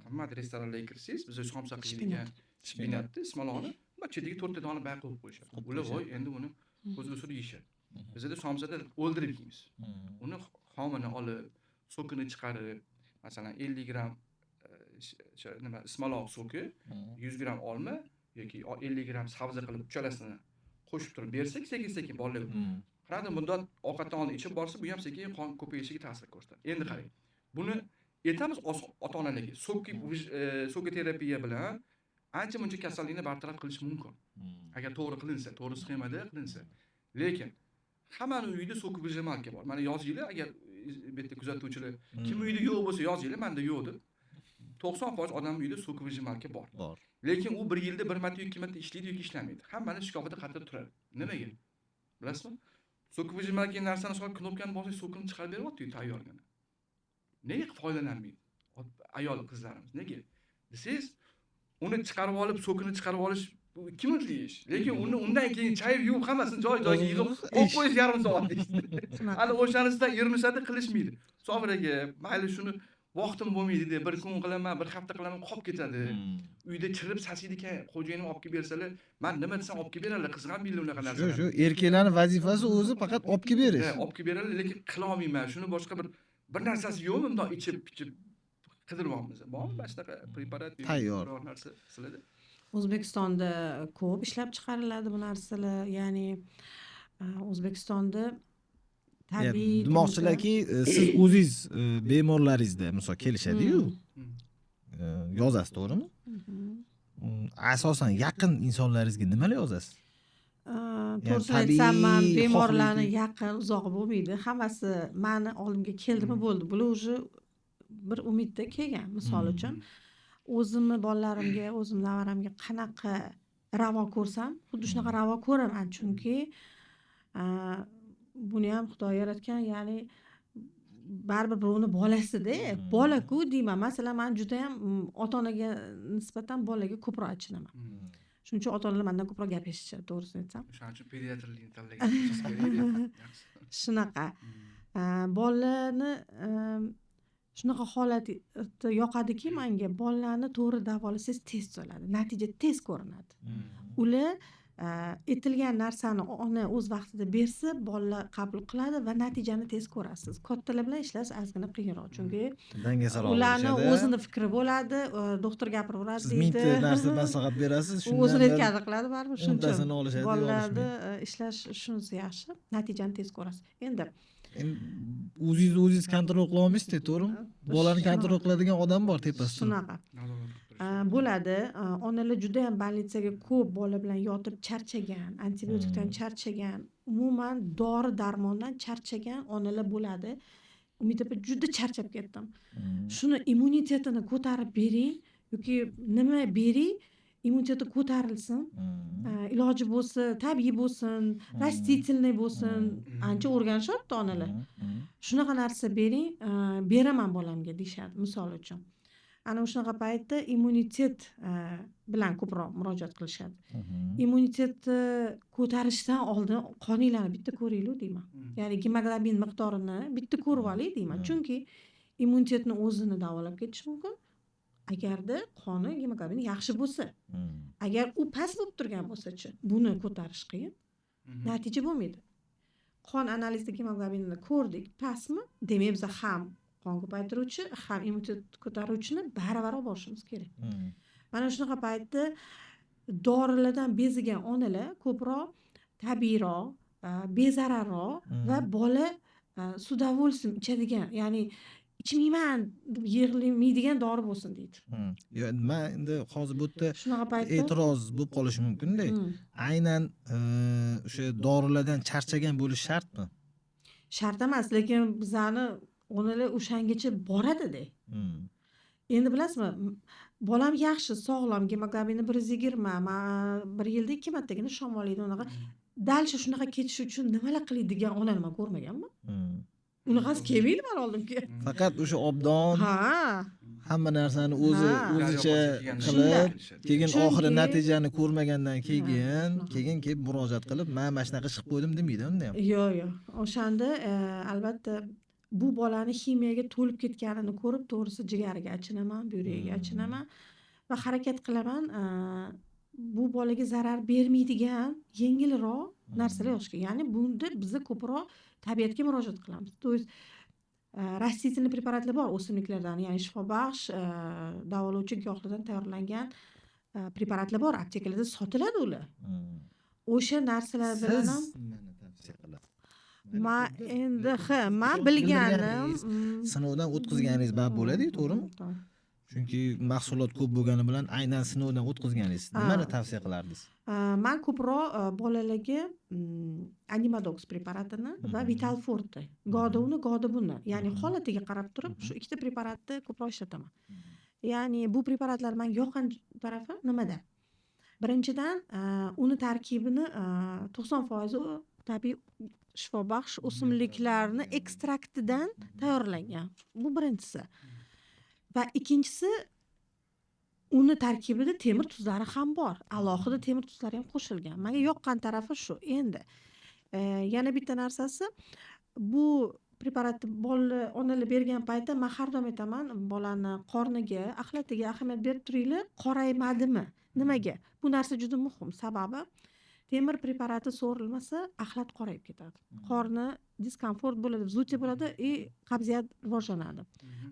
Speaker 2: Qimmat restoranlarga kirsangiz, biz somsa qiyilgan shpinatni, ismolog'ni chetiga 4 ta dona bay qo'yib qo'yishadi. Ular voy, endi uni ko'zga surib yeyishadi. Bizda somsada o'ldirib yeymiz. Uni xomini olib, sokini chiqarib, masalan 50 gram ismaloq soki, 100 gram olma yoki 50 gram sabzi qilib uchalasini qo'shib turib bersak, sekin-sekin bolalar qanday muddat ovqatdan oldin ichib borsa, bu ham sekin qon ko'payishiga ta'sir ko'rsatadi. Endi qarang. Buni aytamiz ota-onalarga, soki terapiya bilan ancha-muncha kasallikni bartaraf qilish mumkin. Agar to'g'ri qilinsa, to'g'ri sxemada qilinsa. Lekin hammaning uyida soki vijimalka bor. Mana yozinglar, agar bu yerda kuzatuvchilar kim uyida yo'q bo'lsa yozinglar, menda yo'q deb. 90% odam uyida soki vijimalka bor. Lekin u 1 yilda 1 marta yoki 2 marta ishlaydi yoki ishlamaydi. Hammani shkafida qatib turadi. Nimaga? Bilasizmi? Soki vijimalka narsani solib knopkani bosib sokini chiqarib beryapti tayyorgani. Nega foydalanmaydi? Ayol qizlarimiz nega? Siz uni chiqarib olib, sokini chiqarib olish bu 2 minutlik ish. Lekin uni undan keyin chayib yuvib hammasini joy-joyiga yig'ib qo'yib qo'yish yarim soat deydi. Ana o'shanisidan erinishadi, qilishmaydi. Sobir aka, mayli shuni vaqtim bo'lmaydi deb bir kun qilaman, bir hafta qilaman, qolib ketadi. Uyda chirib sasiydi ekan, xo'jayinim olib kelib bersalar, men nima desam olib kelib beradilar, qiziq ham bildi unaqa narsa.
Speaker 1: Shu erkaklarning vazifasi o'zi faqat olib kelib berish.
Speaker 2: Olib kelib beradilar, lekin qila olmayman. Shuni boshqa bir narsasi yo'qmi, bundoq ichib qidirmoqmiz. Bormi boshqa preparat
Speaker 1: tayyor
Speaker 2: narsa sizlarda?
Speaker 3: O'zbekistonda ko'p ishlab chiqariladi bu narsalar. Ya'ni O'zbekistonda tabiiy
Speaker 1: demoqchilarki, siz o'zingiz bemorlaringizda misol kelishadi-yu, yozasiz, to'g'rimi? Asosan yaqin insonlaringizga nimalar yozasiz?
Speaker 3: to'g'risini
Speaker 1: tabiiy
Speaker 3: aytsam man bemorlarni
Speaker 1: xohlaydi.
Speaker 3: yaqin uzoq bo'lmaydi, hammasi mani oldimga keldimi bo'ldi, bular уже bir umidda kelgan. Misol uchun o'zimni bolalarimga, o'zim navaramga qanaqa ravo ko'rsam, xuddi shunaqa ravo ko'raman, chunki buni ham Xudo yaratgan, ya'ni baribir birovni bolasida, bola-ku deyman. Masalan, men juda ham ota-onaga nisbatan bolaga ko'proq achinaman. Shuning uchun ota-onalar mendan ko'proq gapirishadi, to'g'risini aytsam.
Speaker 2: O'shaning uchun pediatrlikni tanlagan kerak.
Speaker 3: Shunaqa. Bolani shunaqa holati yoqadiki menga, bolalarni to'g'ri davolasangiz tez tuzaladi, natija tez ko'rinadi. Ular aytilgan narsani ona o'z vaqtida bersa, bolalar qabul qiladi va natijani tez ko'rasiz. Kattalar bilan ishlash ozgina qiyinroq, chunki
Speaker 1: Dangasaroq
Speaker 3: ularni
Speaker 1: bo'lishadi.
Speaker 3: o'zini fikri bo'ladi, doktor gapiraveradi
Speaker 1: Siz
Speaker 3: deydi.
Speaker 1: mingta narsa maslahat berasiz,
Speaker 3: U o'zini aytgani qiladi baribir, shuning
Speaker 1: o'ntasini
Speaker 3: uchun
Speaker 1: olishadi,
Speaker 3: bolalarni ishlash shunisi yaxshi, natijani tez ko'rasiz. Endi
Speaker 1: o'zingiz kontrol qila olmaysiz-da, to'g'rimi? Bolani kontrol qiladigan odam bor tepasida.
Speaker 3: shunaqa bo'ladi. Onalar juda ham больницаga ko'p bola bilan yotib charchagan, antibiotikdan charchagan, umuman dori darmondan charchagan onalar bo'ladi. Umid opa, juda charchab ketdim. Shuni immunitetini ko'tarib bering yoki nima bering, immuniteti ko'tarilsin. Iloji bo'lsa, tabiiy bo'lsin, rastительный bo'lsin. Ancha o'rganishadi onalar. Shunaqa narsa bering, beraman bolamga deyshadi, misol uchun. Ana o'shaqa paytda immunitet bilan ko'proq murojaat qilishadi. Immunitetni ko'tarishdan oldin qoninglarni bitta ko'ringlar deyman. Ya'ni gemoglobin miqdorini bitta ko'rib oling deyman. Chunki immunitetni o'zini davolab ketish mumkin. Agarda qoni gemoglobini yaxshi bo'lsa. Agar u past bo'lib turgan bo'lsa-chi, buni ko'tarish qiyin. Natija bo'lmaydi. Qon analizida gemoglobinni ko'rdik, pastmi? Demak, biz ham qon ko'paytiruvchi, ham immunitet ko'taruvchini baravar olib borishimiz kerak. Mana shunaqa paytda dorilardan bezigan onalar ko'proq tabiiyroq, bezararroq va bola с удовольствием ichadigan, ya'ni ichmayman deb yig'lamaydigan dori bo'lsin deydi.
Speaker 1: Men endi hozir bu yerda
Speaker 3: Shunaqa paytda
Speaker 1: e'tiroz bo'lib qolishi mumkin-da. Aynan o'sha dorilardan charchagan bo'lish shartmi?
Speaker 3: Shart emas, lekin bizani onalar o'shangacha boradi-da. Endi bilasizmi, bolam yaxshi, sog'lom, gemoglobini 120, men 1 yilda 2 martagina shom oladi unaqa. Dalsha shunaqa ketish uchun nimalar qiladigan onani men ko'rmaganman. Unaqasi kelmaydi men oldimga.
Speaker 1: Faqat o'sha obdon,
Speaker 3: Ha,
Speaker 1: hamma narsani o'zicha qilib, keyin oxiri natijani ko'rmagandan keyin kelib murojaat qilib, men mana shunaqa chiqib qo'ydim demaydi unda ham.
Speaker 3: yo'q. O'shanda albatta bu bolani ximiyaga to'lib ketganini ko'rib, to'g'risi jigariga achinaman, buyragiga achinaman va harakat qilaman bu bolaga zarar bermaydigan yengilroq narsalar yozishga. Ya'ni bunda biz ko'proq tabiatga murojaat qilamiz. То есть rastительный preparatlar bor o'simliklardan, ya'ni shifobaxsh davolovchi giyohlardan tayyorlangan preparatlar bor, aptekalarda sotiladi ular. O'sha narsalar bilan ham men bilganim
Speaker 1: sinovdan o'tkazganingiz bab bo'ladi, to'g'rimi? Chunki mahsulot ko'p bo'lgani bilan aynan sinovdan o'tkazganingiz nimani tavsiya qilardingiz?
Speaker 3: Men ko'proq bolalarga Animadox preparatini va Vital Forte, goda uni, goda buni, ya'ni holatiga qarab turib shu ikkita preparatni ko'proq ishlataman. Ya'ni bu preparatlar menga yoqqan tarafi nimada? Birinchidan, uni tarkibini 90% tabiiy shifobaxsh o'simliklarni ekstraktidan tayyorlangan. Bu birinchisi. Va ikkinchisi, uni tarkibida temir tuzlari ham bor. Alohida temir tuzlari ham qo'shilgan. Menga yoqqan tarafi shu. Endi yana bitta narsasi, bu preparatni onalar bergan paytda men har doim aytaman, bolani qorniga, axlatiga ahamiyat berib turinglar, qoraymadimi? Nimaga? Bu narsa juda muhim. Sababi temir preparati so'rilmasa, axlat qorayib ketadi. Qorni diskomfort bo'ladi, vzutiya bo'ladi, qabziyat rivojlanadi.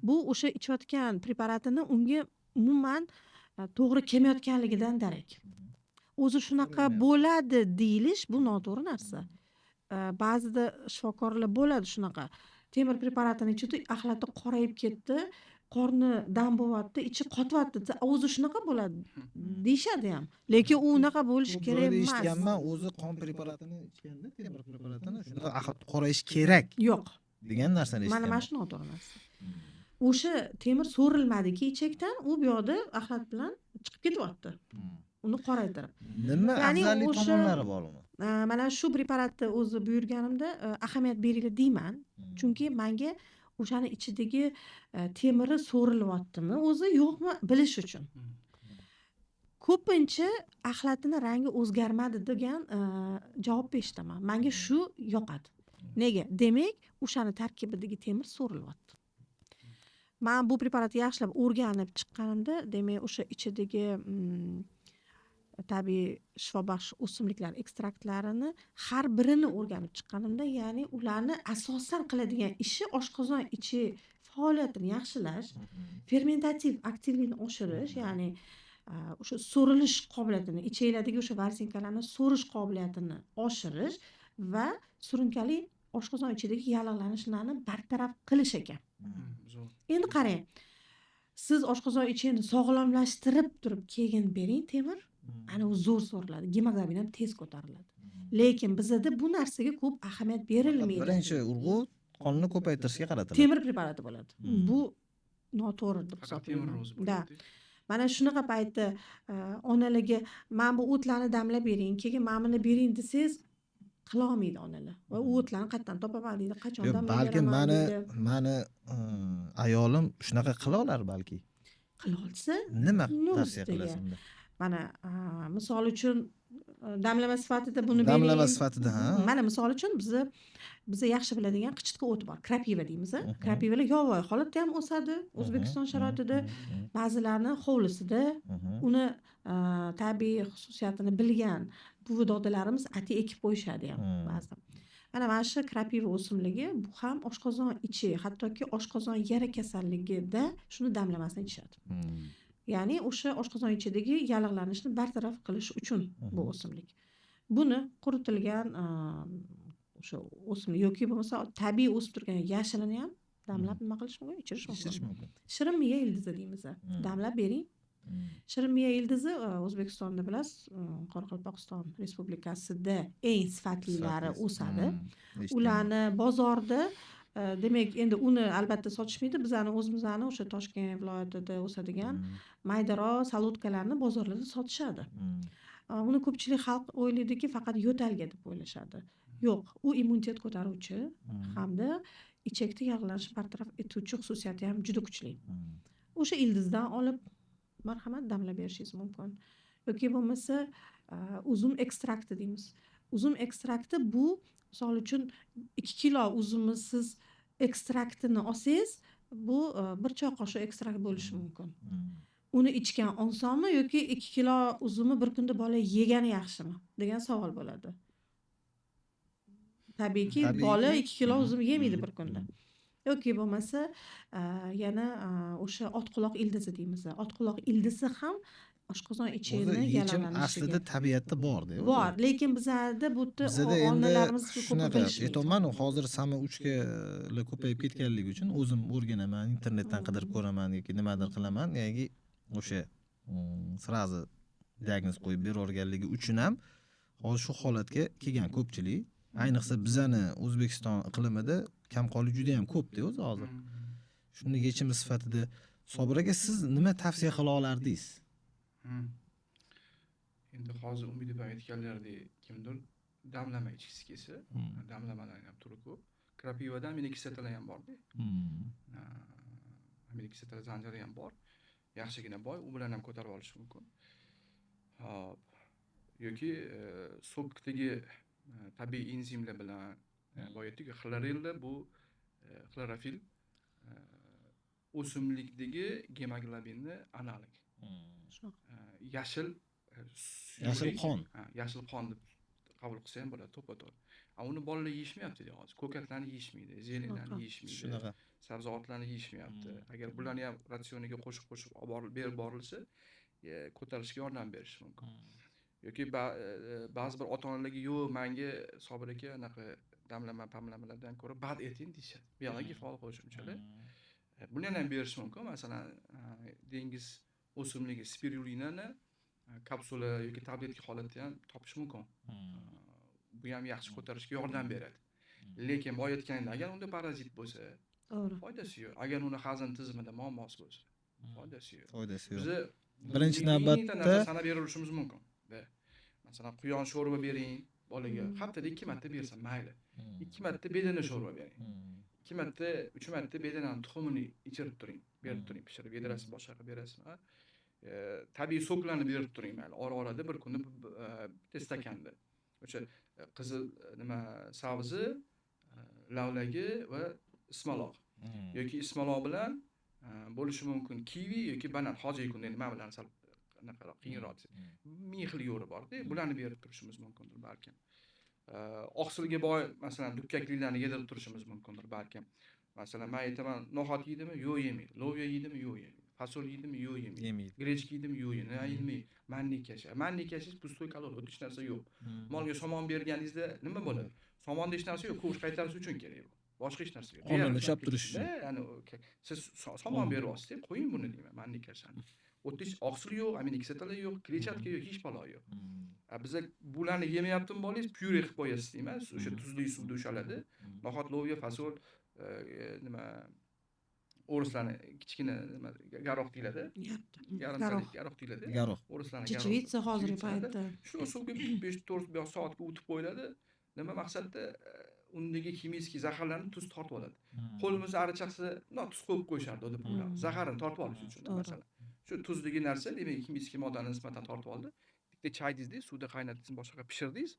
Speaker 3: Bu o'sha ichayotgan preparatini unga umuman to'g'ri kelmayotganligidan darak. O'zi shunaqa bo'ladi deyilish, bu noto'g'ri narsa. ba'zida shifokorlar bo'ladi shunaqa. Temir preparatini ichdi, axlati qorayib ketdi, qorni dam bo'lyapti, ichi qotyapti desa, o'zi shunaqa bo'ladi deyishadi ham. Lekin u unaqa bo'lishi
Speaker 1: Ko'p
Speaker 3: kerak
Speaker 1: joyda
Speaker 3: emas.
Speaker 1: eshitganman, o'zi qon preparatini ichganda, temir preparatini shunaqa axlat qorayish kerak
Speaker 3: Yo'q.
Speaker 1: degan narsani
Speaker 3: Mana
Speaker 1: eshitganman.
Speaker 3: shu noto'g'ri narsa. O'sha temir so'rilmadiki ichakdan, u bu yoqda axlat bilan chiqib ketyapti. Uni qoraytirib.
Speaker 1: Nima
Speaker 3: Ya'ni
Speaker 1: afzalli
Speaker 3: o'sha-
Speaker 1: tomonlari bor uni?
Speaker 3: Mana shu preparatni o'zi buyurganimda ahamiyat beringlar deyman. Chunki menga o'shani ichidagi temiri so'rilyaptimi, o'zi yo'qmi bilish uchun. Ko'pincha axlatini rangi o'zgarmadi degan javob eshitaman. Menga shu yoqadi. Nega? Demak, o'shani tarkibidagi temir so'rilyapti. Men bu preparatni yaxshilab o'rganib chiqqanimda, demak, o'sha ichidagi tabiiy shifobaxsh o'simliklar ekstraktlarini har birini o'rganib chiqqanimda, ya'ni ularni asosan qiladigan ishi oshqozon ichi faoliyatini yaxshilash, fermentativ aktivlikni oshirish, ya'ni o'sha so'rilish qobiliyatini, ichaklardagi o'sha varsinkalarni so'rish qobiliyatini oshirish va surunkali oshqozon ichidagi yallig'lanishlarni bartaraf qilish ekan.
Speaker 2: Zo'r.
Speaker 3: Endi qarang, siz oshqozon ichini sog'lomlashtirib turib keyin bering temir, ana u zo'r so'riladi, gemoglobin ham tez ko'tariladi. Lekin bizda bu narsaga ko'p ahamiyat berilmaydi.
Speaker 1: Birinchi urg'u qonni ko'paytirishga qaratiladi.
Speaker 3: Temir preparati bo'ladi. Bu noto'g'ri deb
Speaker 2: Faqat temir
Speaker 3: hisoblayman.
Speaker 2: o'zi
Speaker 3: Da.
Speaker 2: bo'ladi.
Speaker 3: Mana shunaqa paytda onalarga "Men bu o'tlarni damlab bering, keyin mana buni bering" desangiz qila olmaydi onalar. Va u o'tlarni qayerdan topaman deydi, qachon
Speaker 1: Yo'q,
Speaker 3: damlab
Speaker 1: balki
Speaker 3: beraman deydi.
Speaker 1: mani ayolim shunaqa qila olar balki.
Speaker 3: Qila olsa,
Speaker 1: Nima
Speaker 3: nursiz
Speaker 1: tavsiya
Speaker 3: degan.
Speaker 1: qilasiz unda?
Speaker 3: Mana misol uchun damlama sifatida buni bering.
Speaker 1: Damlama sifatida, ha?
Speaker 3: Mana misol uchun biza yaxshi biladigan qichitqa o't bor. Krapiva deymiz. Krapivalar yovvoyi holatda ham o'sadi O'zbekiston sharoitida. Ba'zilarni hovlisida uni tabiiy xususiyatini bilgan buvi dodalarimiz ati ekib qo'yishadi ham ba'zida. Mana shu krapiva o'simligi bu ham oshqozon ichi, hattoki oshqozon yara kasalligida shuni damlamasini ichishadi. Ya'ni o'sha oshqozon ichidagi yallig'lanishni bartaraf qilish uchun bu o'simlik. Buni quritilgan o'sha o'simlik yoki bo'lmasa tabiiy o'sib turgan yashilini ham damlab nima qilish mumkin? Ichirish
Speaker 1: Ichirish
Speaker 3: mumkin.
Speaker 1: mumkin.
Speaker 3: Shirin miya ildizi deymiz. Damlab bering. Shirin miya ildizi O'zbekistonda bilasiz, Qoraqalpog'iston Respublikasida eng sifatlilari o'sadi. Ularni bozorda demak, endi uni albatta sotishmaydi. Bizani o'zimizni o'sha Toshkent viloyatida o'sadigan maydaroq salotkalarni bozorlarda sotishadi. Uni ko'pchilik xalq o'ylaydiki, faqat yo'talga deb o'ylashadi. Yo'q, u immunitet ko'taruvchi hamda ichakda yallig'lanishni bartaraf etuvchi xususiyati ham juda kuchli. O'sha ildizdan olib marhamat damlab berishingiz mumkin. Yoki bo'lmasa uzum ekstrakti deymiz. Uzum ekstrakti bu, misol uchun 2 kilo uzumni siz ekstraktini olsangiz, bu 1 choy qoshiq ekstrakt bo'lishi mumkin. Uni ichgan osonmi yoki 2 kilo uzumni bir kunda bola yegani yaxshimi degan savol bo'ladi. Tabiiyki, bola 2 kilo uzum yemaydi bir kunda. Yoki bo'lmasa yana o'sha otquloq ildizi deymiz. Otquloq ildizi ham oshqozon ichini
Speaker 1: yechim
Speaker 3: yallig'lanishiga
Speaker 1: aslida tabiatda bor-da.
Speaker 3: bor, lekin bizada bu
Speaker 1: Bizada endi
Speaker 3: onalarimiz ko'p
Speaker 1: shunaqa
Speaker 3: bilishmaydi.
Speaker 1: aytolman, hozir sama 3 ga ko'payib ketganligi uchun o'zim o'rganaman, internetdan qidirib ko'raman yoki nimadir qilaman, ya'ni o'sha srazi diagnoz qo'yib beraverganligi uchun ham hozir shu holatga kelgan ko'pchilik, ayniqsa bizani O'zbekiston iqlimida kamqonlik juda ham ko'p-da o'zi hozir. Shuni yechimi sifatida Sobir aka, siz nima tavsiya qila olardingiz?
Speaker 2: Endi hozir Umid opa aytganlaridek, kimdir damlama ichgisi kelsa, damlamalar ham turi ko'p. Krapivadan aminokislotalar ham bor-da. Aminokislotalar zanjiri ham bor. Yaxshigina boy, u bilan ham ko'tarib olish mumkin. Hop. Yoki sokdagi tabiiy enzimlar bilan boyatdagi xlorella, bu xlorofil o'simlikdagi gemoglobinni analog. Yashil
Speaker 1: qon.
Speaker 2: Yashil qon deb qabul qilsa ham bo'ladi, to'ppa-to'g'ri. Uni bolalar yeyishmayapti hozir. Ko'katlarni yeyishmaydi, zelenlarni yeyishmaydi.
Speaker 1: Shunaqa.
Speaker 2: Sabzavotlarni yeyishmayapti. Agar bularni ham ratsioniga qo'shib olib berib borilsa, ko'tarishga yordam berishi mumkin. yoki ba'zi bir ota-onalarga yo'q menga Sobir aka anaqa damlamalardan ko'ra bad eting deyishadi. Biologik faol qo'shimchalar. Buni ham berish mumkin. Masalan, dengiz o'simligi spirulinani kapsula yoki tabletka holatda ham topish mumkin. Bu ham yaxshi ko'tarishga yordam beradi. Lekin boya aytganimdek, agar unda parazit bo'lsa,
Speaker 3: To'g'ri.
Speaker 2: foydasi yo'q. Agar uni hazm tizimida muammosi bo'lsa, foydasi yo'q.
Speaker 1: Foydasi yo'q.
Speaker 2: Bizni
Speaker 1: Birinchi
Speaker 2: mingta narsa
Speaker 1: navbatda
Speaker 2: sanab berishimiz mumkin. Masalan, quyon sho'rva bering bolaga. Haftada 2 marta bersa mayli. 2 marta bedana sho'rva bering. 2 marta, 3 marta bedanani tuxumini ichirib turing, berib turing, pishirib yedirasiz, boshqa qilib berasiz. Tabiiy soklarni berib turing mayli. Ora-orada bir kunda bitta stakanda. O'sha qizil sabzi, lavlagi va ismaloq. Yoki ismaloq bilan bo'lishi mumkin kivi yoki banan. Hozirgi kunda nima bilan sal anaqa qiyinroq. Ming xil yo'li bor-da. Bularni berib turishimiz mumkindir balkim. Oqsilga boy, masalan, dukkakliklarni yedirib turishimiz mumkindir balkim. Masalan, men aytaman, no'xat yeydimi? Yo'q yemaydi. Loviya yeydimi? Yo'q yemaydi. Fasol yeydimi? Yo'q yemaydi. Grechka yeydimi? Yo'q yemaydi. Nima yemaydi? Mannik yashaydi. Mannik yashash pustoy kaloriya, hech narsa yo'q. Molga somon berganingizda nima bo'ladi? Somonda hech narsa yo'q, ko'rish qaytarish uchun kerak bu. Boshqa hech narsa yo'q.
Speaker 1: qonun ushlab turish uchun.
Speaker 2: Ya'ni siz somon beryapsiz, qo'ying buni deyman, mannik yashani. O'tish oqsil yo'q, aminokislotalar yo'q, kletchatka yo'q, hech balo yo'q. Biza bularni yemayaptimi bolangiz, pyure qilib qo'yasiz deyman. O'sha tuzli suvda ushaladi. No'xat, loviya, fasol, nima o'rislarni kichkina nima garoq deyiladi. Garoq deyiladi.
Speaker 1: Garoq.
Speaker 2: O'rislarni
Speaker 3: Chichvitsa hozirgi paytda.
Speaker 2: Shu suvga 5-4 soatga utib qo'yiladi. Nima maqsadda undagi kimik zaharlarni tuz tortib oladi. Qo'limizni arichaqsa, tuz qo'yib qo'yishardi o'da bular. Zaharni tortib olish uchun masalan. Shu tuzligi narsa, demak, kimik moddani nisbatan tortib oldi. Bitta chaydingizda, suvda qaynatdingiz, boshqa pishirdingiz.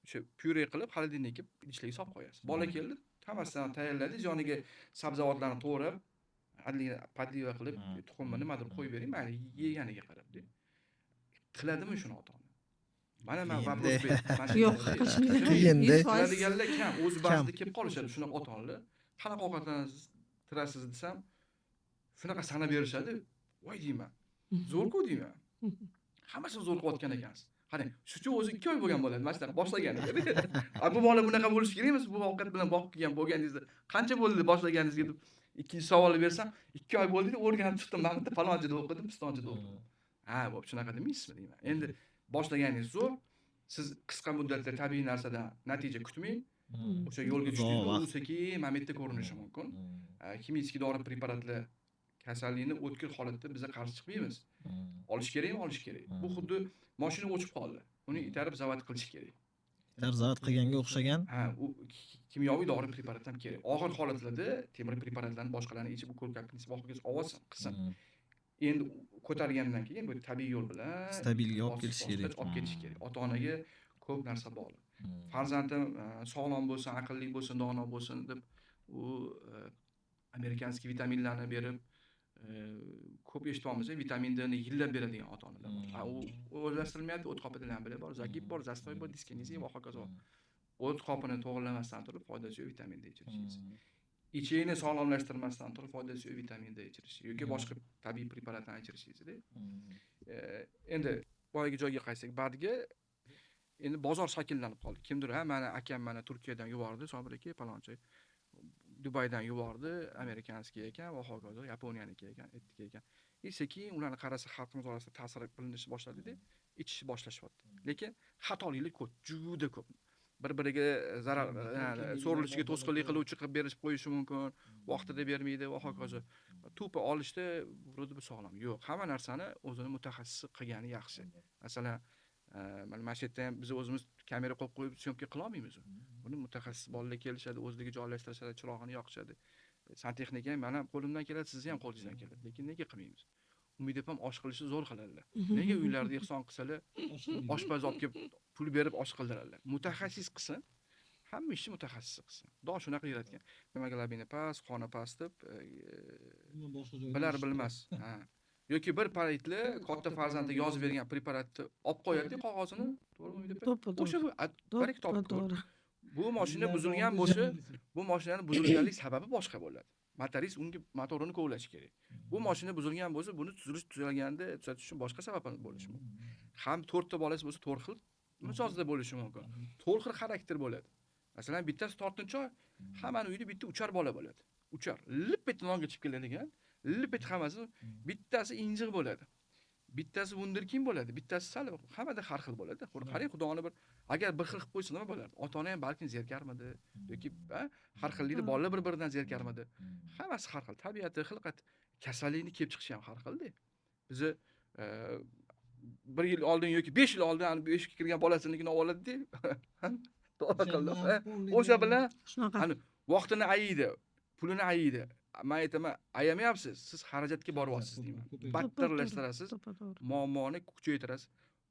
Speaker 2: O'sha pyure qilib xolodilnikka idishlarga solib qo'yasiz. Bola keldi, hammasidan tayyorladingiz, yoniga sabzavotlarni to'g'rab, podliva qilib, tuxumni nimadir qo'yib bering, mayli yeganiga qarab. Qiladimi shuni ota-ona? Mana men vobros beraman.
Speaker 3: Yo'q, qilishmaydi.
Speaker 1: Endi
Speaker 2: qiladiganlar kam, o'z ba'zida kelib qolishadi shunaqa ota-onalar. Qanaqa ovqatlanasiz desam, shunaqa sanab berishadi. Voy deyman. Zo'r-ku deyman. Hammasini zo'r qilayotgan ekansiz. Qarang, shucha o'zi 2 oy bo'lgan bo'ladi, mana shunaqa boshlaganiga. Bu bola bunaqa bo'lishi kerak emas, bu ovqat bilan boqib kelgan bo'lganingizda qancha bo'ldi boshlaganingizga deb ikkinchi savolni bersam, 2 oy bo'ldi-da, o'rganib chiqdim, men bitta falonchida o'qidim, pistonchida o'qidim. Ha, bo'p, shunaqa demaysizmi deyman. Endi boshlaganingiz zo'r. Siz qisqa muddatda tabiiy narsadan natija kutmang. O'sha yo'lga tushdingizmi, u sekin momentda ko'rinishi mumkin. Kimik dori preparatlar kasallikni o'tkir holatda biza qarshi chiqmaymiz. Olish kerakmi? Olish kerak. Bu xuddi mashina o'chib qoldi. Uni itarib zavod qilish kerak.
Speaker 1: zavod qilganga o'xshagan.
Speaker 2: U kimyoviy dori preparat ham kerak. Og'ir holatlarda temir preparatlarni boshqalarni ichib bu ko'rkapni hogiz ovoz qilsin. Endi ko'targandan keyin bu tabiiy yo'l bilan
Speaker 1: Stabilga olib kelish kerak.
Speaker 2: Olib ketish kerak. Ota-onaga ko'p narsa bog'liq. Farzandim sog'lom bo'lsin, aqlli bo'lsin, dono bo'lsin deb u amerikanskiy vitaminlarni berib ko'p eshityapmiz, vitamin D ni yillab beradigan ota-onalar bor. U o'zlashtirilmayapti, o't qopidan bor, zakip bor, zastoy bor, diskinezia va hokazo. O't qopini to'g'rilamasdan turib foydasi yo'q vitamin D ichirishingiz. Ichingni sog'lomlashtirmasdan turib foydasi yo'q vitamin D ichirish yoki boshqa tabiiy preparatlarni ichirishingizda. Endi boyagi joyga qaytsak, badga endi bozor shakllanib qoldi. Kimdir, mana akam mana Turkiyadan yubordi, Sobir aka, palonchi Dubaydan yubordi, amerikanskiy ekan va hokazo, Yaponiyaniki ekan, etniki ekan. Sekin ularni qarasa xalqimiz orasida ta'sir qilinishi boshladi-da, ichishni boshlashyapti. Lekin xatoliklar ko'p, juda ko'p. Bir-biriga zarar, so'rilishiga to'sqinlik qiluvchi qilib berib qo'yishi mumkin, vaqtida bermaydi va hokazo. To'pi olishda vurudi bir sog'lom. Yo'q, hamma narsani o'zini mutaxassisi qilgani yaxshi. Masalan, mana shu yerda ham biz o'zimiz kamera qo'yib syomka qila olmaymiz. Buni mutaxassis bolalar kelishadi, o'zligi joylashtirishadi, chirog'ini yoqishadi. Santexnika ham mana qo'limdan keladi, sizni ham qo'lingizdan keladi. Lekin nega qilmaymiz? Umid ham osh qilishni zo'r qiladilar. Nega uylarda ehson qilsalar, oshpaz olib kelib pul berib osh qildiradilar. Mutaxassis qilsin, hamma ishni mutaxassis qilsin. Xudo shunaqa yaratgan. Hemoglobini past, qoni past deb bilar bilmas. Ha. Yoki bir paytli katta farzandiga yozib bergan preparatni olib qo'yadi qog'ozini, to'g'rimi? O'sha barik topib ko'r. Bu mashina buzilgan bo'lsa, bu mashinaning buzilganlik sababi boshqa bo'ladi. Motorist unga motorini kovlash kerak. Bu mashina buzilgan bo'lsa, buni tuzalganda tuzatish uchun boshqa sabab bo'lishi mumkin. ham 4 ta bolasi bo'lsa 4 xil mijozda bo'lishi mumkin. 4 xil xarakter bo'ladi. Masalan, bittasi tortinchoq, hammani uyida bitta uchar bola bo'ladi. Uchar, lip etib nonga chiqib keladigan, lip etib hammasi, bittasi injiq bo'ladi. Bittasi wunderkind bo'ladi, bittasi sal hammada har xil bo'ladi. Qarang, Xudoni bir agar bir xil qilib qo'ysa nima bo'lardi? Ota-ona ham balkim zerkarmidi yoki har xillikda bolalar bir-biridan zerkarmidi. Hammasi har xil, tabiati, xilqat, kasallikni kelib chiqishi ham har xilda. Bizni 1 yil oldin yoki 5 yil oldin ana 5 ga kirgan bolasinikini oladi-da. To'g'ri qildi. O'sha bilan
Speaker 3: Shunaqa.
Speaker 2: ani vaqtini ayiydi, pulini ayiydi. Men aytaman, ayamayapsiz, siz xarajatga boryapsiz deyman. Battarlashtirasiz,
Speaker 3: To'g'ri.
Speaker 2: muammoni kuchaytirasiz.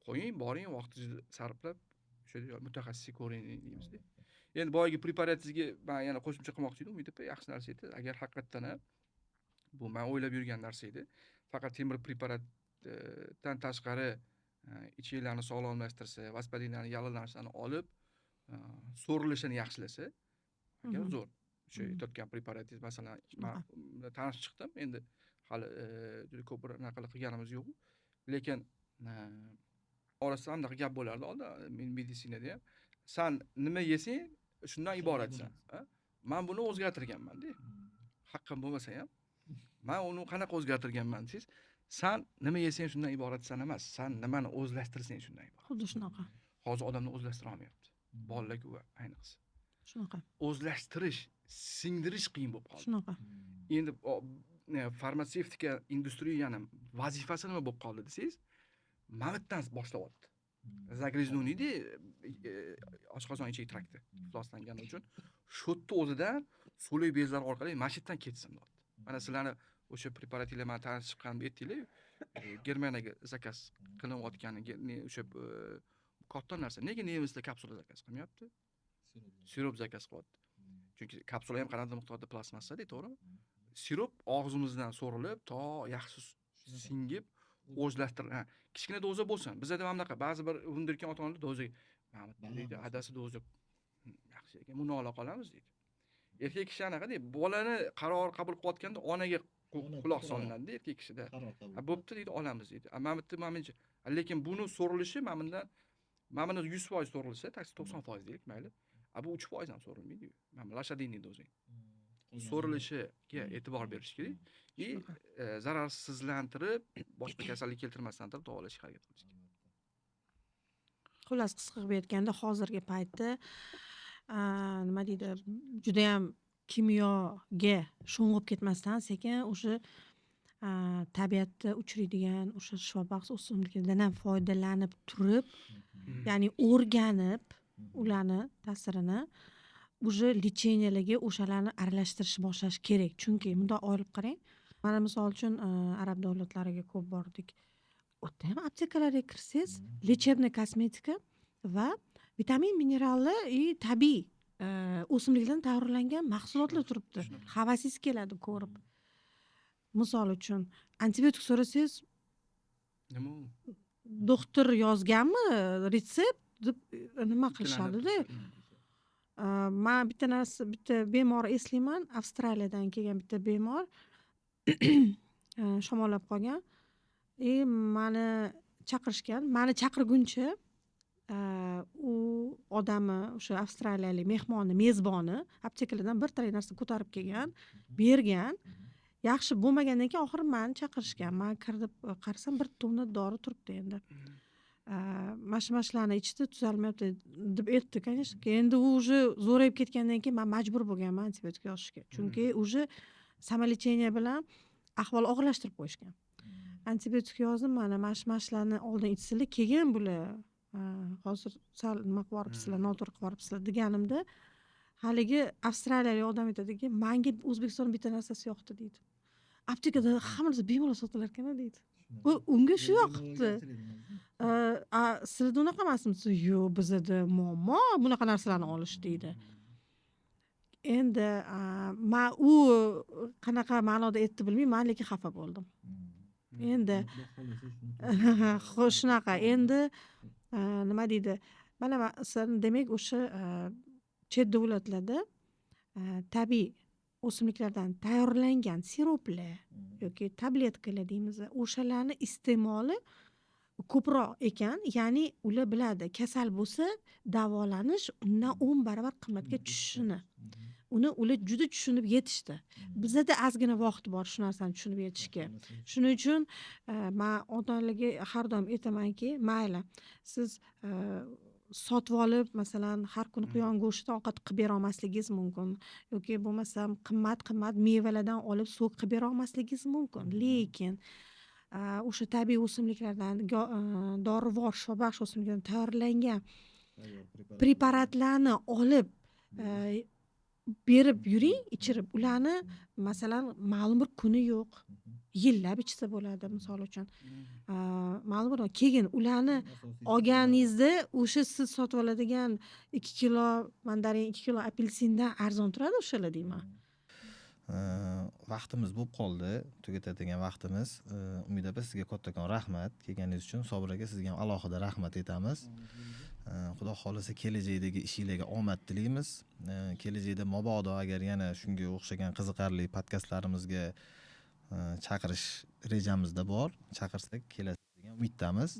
Speaker 2: Qo'ying, boring, vaqtingizni sarflab, o'sha mutaxassisga ko'ring deymiz-da. Endi boyagi preparatingizga men yana qo'shimcha qilmoqchi edim, umid etib yaxshi narsa edi. Agar haqiqatan ham bu men o'ylab yurgan narsa edi. Faqat temir preparatdan tashqari ichinglarni sog'lomlashtirsa, vaspadinlarni yallig'lanishini olib, so'rilishini yaxshilasa, agar zo'r. O'sha aytayotgan preparatingiz masalan, men tanishib chiqdim. Endi hali juda ko'p bir anaqa qilganimiz yo'q. Lekin orasida anaqa gap bo'lardi oldin meditsinada ham. Sen nima yesang, shundan iboratsan. Men buni o'zgartirganman-da. Haqqim bo'lmasa ham, men uni qanaqa o'zgartirganman desiz, sen nima yesang shundan iboratsan emas, sen nimani o'zlashtirsang shundan iborat.
Speaker 3: Xuddi shunaqa.
Speaker 2: Hozir odamni o'zlashtira olmayapti. Bolalarga va ayniqsa.
Speaker 3: Shunaqa.
Speaker 2: O'zlashtirish, singdirish qiyin bo'lib qoldi.
Speaker 3: Shunaqa.
Speaker 2: Endi farmatsevtika industriyani vazifasi nima bo'lib qoldi desangiz, mamitdan boshlayapti. Zagreznuniyda oshqozon ichak trakti ifloslangani uchun shotni o'zidan so'lik bezlar orqali mashitdan ketsin deyapti. Mana sizlarni o'sha preparatlar bilan tanishib chiqqanimda aytdinglar, Germaniyaga zakaz qilinayotganiga o'sha katta narsa. Nega nemislar kapsula zakaz qilmayapti? Sirop zakaz qilyapti. Chunki kapsula ham qanday miqdorda plastmassada, to'g'rimi? Sirop og'zimizdan so'rilib, to yaxshi singib, o'zlashtiriladi. Kichkina doza bo'lsin. Bizda ham bunaqa ba'zi bir wunderkind ota-onalar doza, Mahmud deydi, adasi doza yaxshi ekan, buni ola qolamiz deydi. Erkak kishi anaqa deydi, bolani qaror qabul qilayotganda onaga quloq solinadi erkak kishida. Bo'pti deydi, olamiz deydi. Menimcha, lekin buni so'rilishi mana 100% so'rilsa, taksi 90% deylik, mayli. Bu 3% ham so'rilmaydi. Mana lashadiniy doza. So'rilishiga e'tibor berish kerak. Zararsizlantirib, boshqa kasallik keltirmasdan davolashga harakat qilish kerak.
Speaker 3: Xullas qisqa qilib aytganda, hozirgi paytda nima deydi, juda ham kimyoga sho'ng'ib ketmasdan sekin o'sha tabiatda uchraydigan o'sha shifobaxsh o'simliklardan ham foydalanib turib, ya'ni o'rganib ularni ta'sirini уже lecheniyalarga o'shalarni aralashtirish boshlash kerak. Chunki bundoq olib qarang. Mana misol uchun arab davlatlariga ko'p bordik. O'tda ham aptekalarga kirsangiz, lechebniy kosmetika va vitamin, mineralli tabiiy o'simliklardan tayyorlangan mahsulotlar turibdi. Havasingiz keladi ko'rib. Misol uchun, antibiotik so'rasangiz,
Speaker 2: nima?
Speaker 3: Doktor yozganmi retsept deb nima qilishadi-da. Men bitta bemor eslayman, Avstraliyadan kelgan bitta bemor shamollab qolgan. Meni chaqirishgan. Meni chaqirguncha u odami, o'sha avstraliyalik mehmoni, mezboni aptekalardan bir talay narsa ko'tarib kelgan, bergan. Yaxshi bo'lmagandan keyin oxiri meni chaqirishgan. Men kirib qarasam, bir tonna dori turibdi endi. Mashmashlarni ichdi, tuzalmayapti deb aytdi, конечно. Endi u уже zo'rayib ketgandan keyin men majbur bo'lganman antibiotik yozishga. Chunki уже samolecheniya bilan ahvol og'irlashtirib qo'yishgan. Antibiotik yozdim, mana mashmashlarni oldin ichsizlar, keyin bular hozir sal nima qilib yuboribsizlar, noto'g'ri qilib yuboribsizlar deganimda, haligi avstraliyalik odam aytadiki, menga O'zbekistonning bitta narsasi yoqdi deydi. Aptekada hamma narsa bemalol sotilar ekan deydi. Unga shu yoqibdi. Sizda unaqa emasmi? Yo'q, bizda muammo bunaqa narsalarni olish deydi. Endi men u qanaqa ma'noda aytdi bilmayman, lekin xafa bo'ldim. Endi shunaqa. Endi nima deydi? Mana demak o'sha chet davlatlarda tabiiy o'simliklardan tayyorlangan siroplar yoki tabletkalar deymiz, o'shalarni iste'moli ko'proq ekan, ya'ni ular biladi kasal bo'lsa davolanish undan 10 barobar qimmatga tushishini. Ular juda tushunib yetishdi. Bizda ozgina vaqt bor shu narsani tushunib yetishga. Shuning uchun men ota-onalarga har doim aytamanki, mayli siz sotib olib, masalan, har kuni quyon go'shtidan ovqat qilib bera olmasligingiz mumkin yoki bo'lmasam qimmat mevalardan olib sok qilib bera olmasligingiz mumkin. Lekin o'sha tabiiy o'simliklardan, dorivor shifobaxsh o'simliklardan tayyorlangan preparatlarni olib berib yuring, ichirib. Ularni masalan ma'lum bir kuni yo'q, yillab ichsa bo'ladi misol uchun. Ma'lum bir keyin ularni olganingizda o'sha siz sotib oladigan 2 kilo mandarin, 2 kilo apelsindan arzon turadi o'shalar deyman.
Speaker 1: Vaqtimiz bo'lib qoldi, tugatadigan vaqtimiz. Umid opa, sizga kattakon rahmat kelganingiz uchun. Sobir aka, sizga ham alohida rahmat aytamiz. Xudo xolisa kelajakdagi ishingizga omad tilaymiz. Kelajakda mabodo agar yana shunga o'xshagan qiziqarli podkastlarimizga chaqirish rejamizda bor. Chaqirsak kelasiz degan umiddamiz.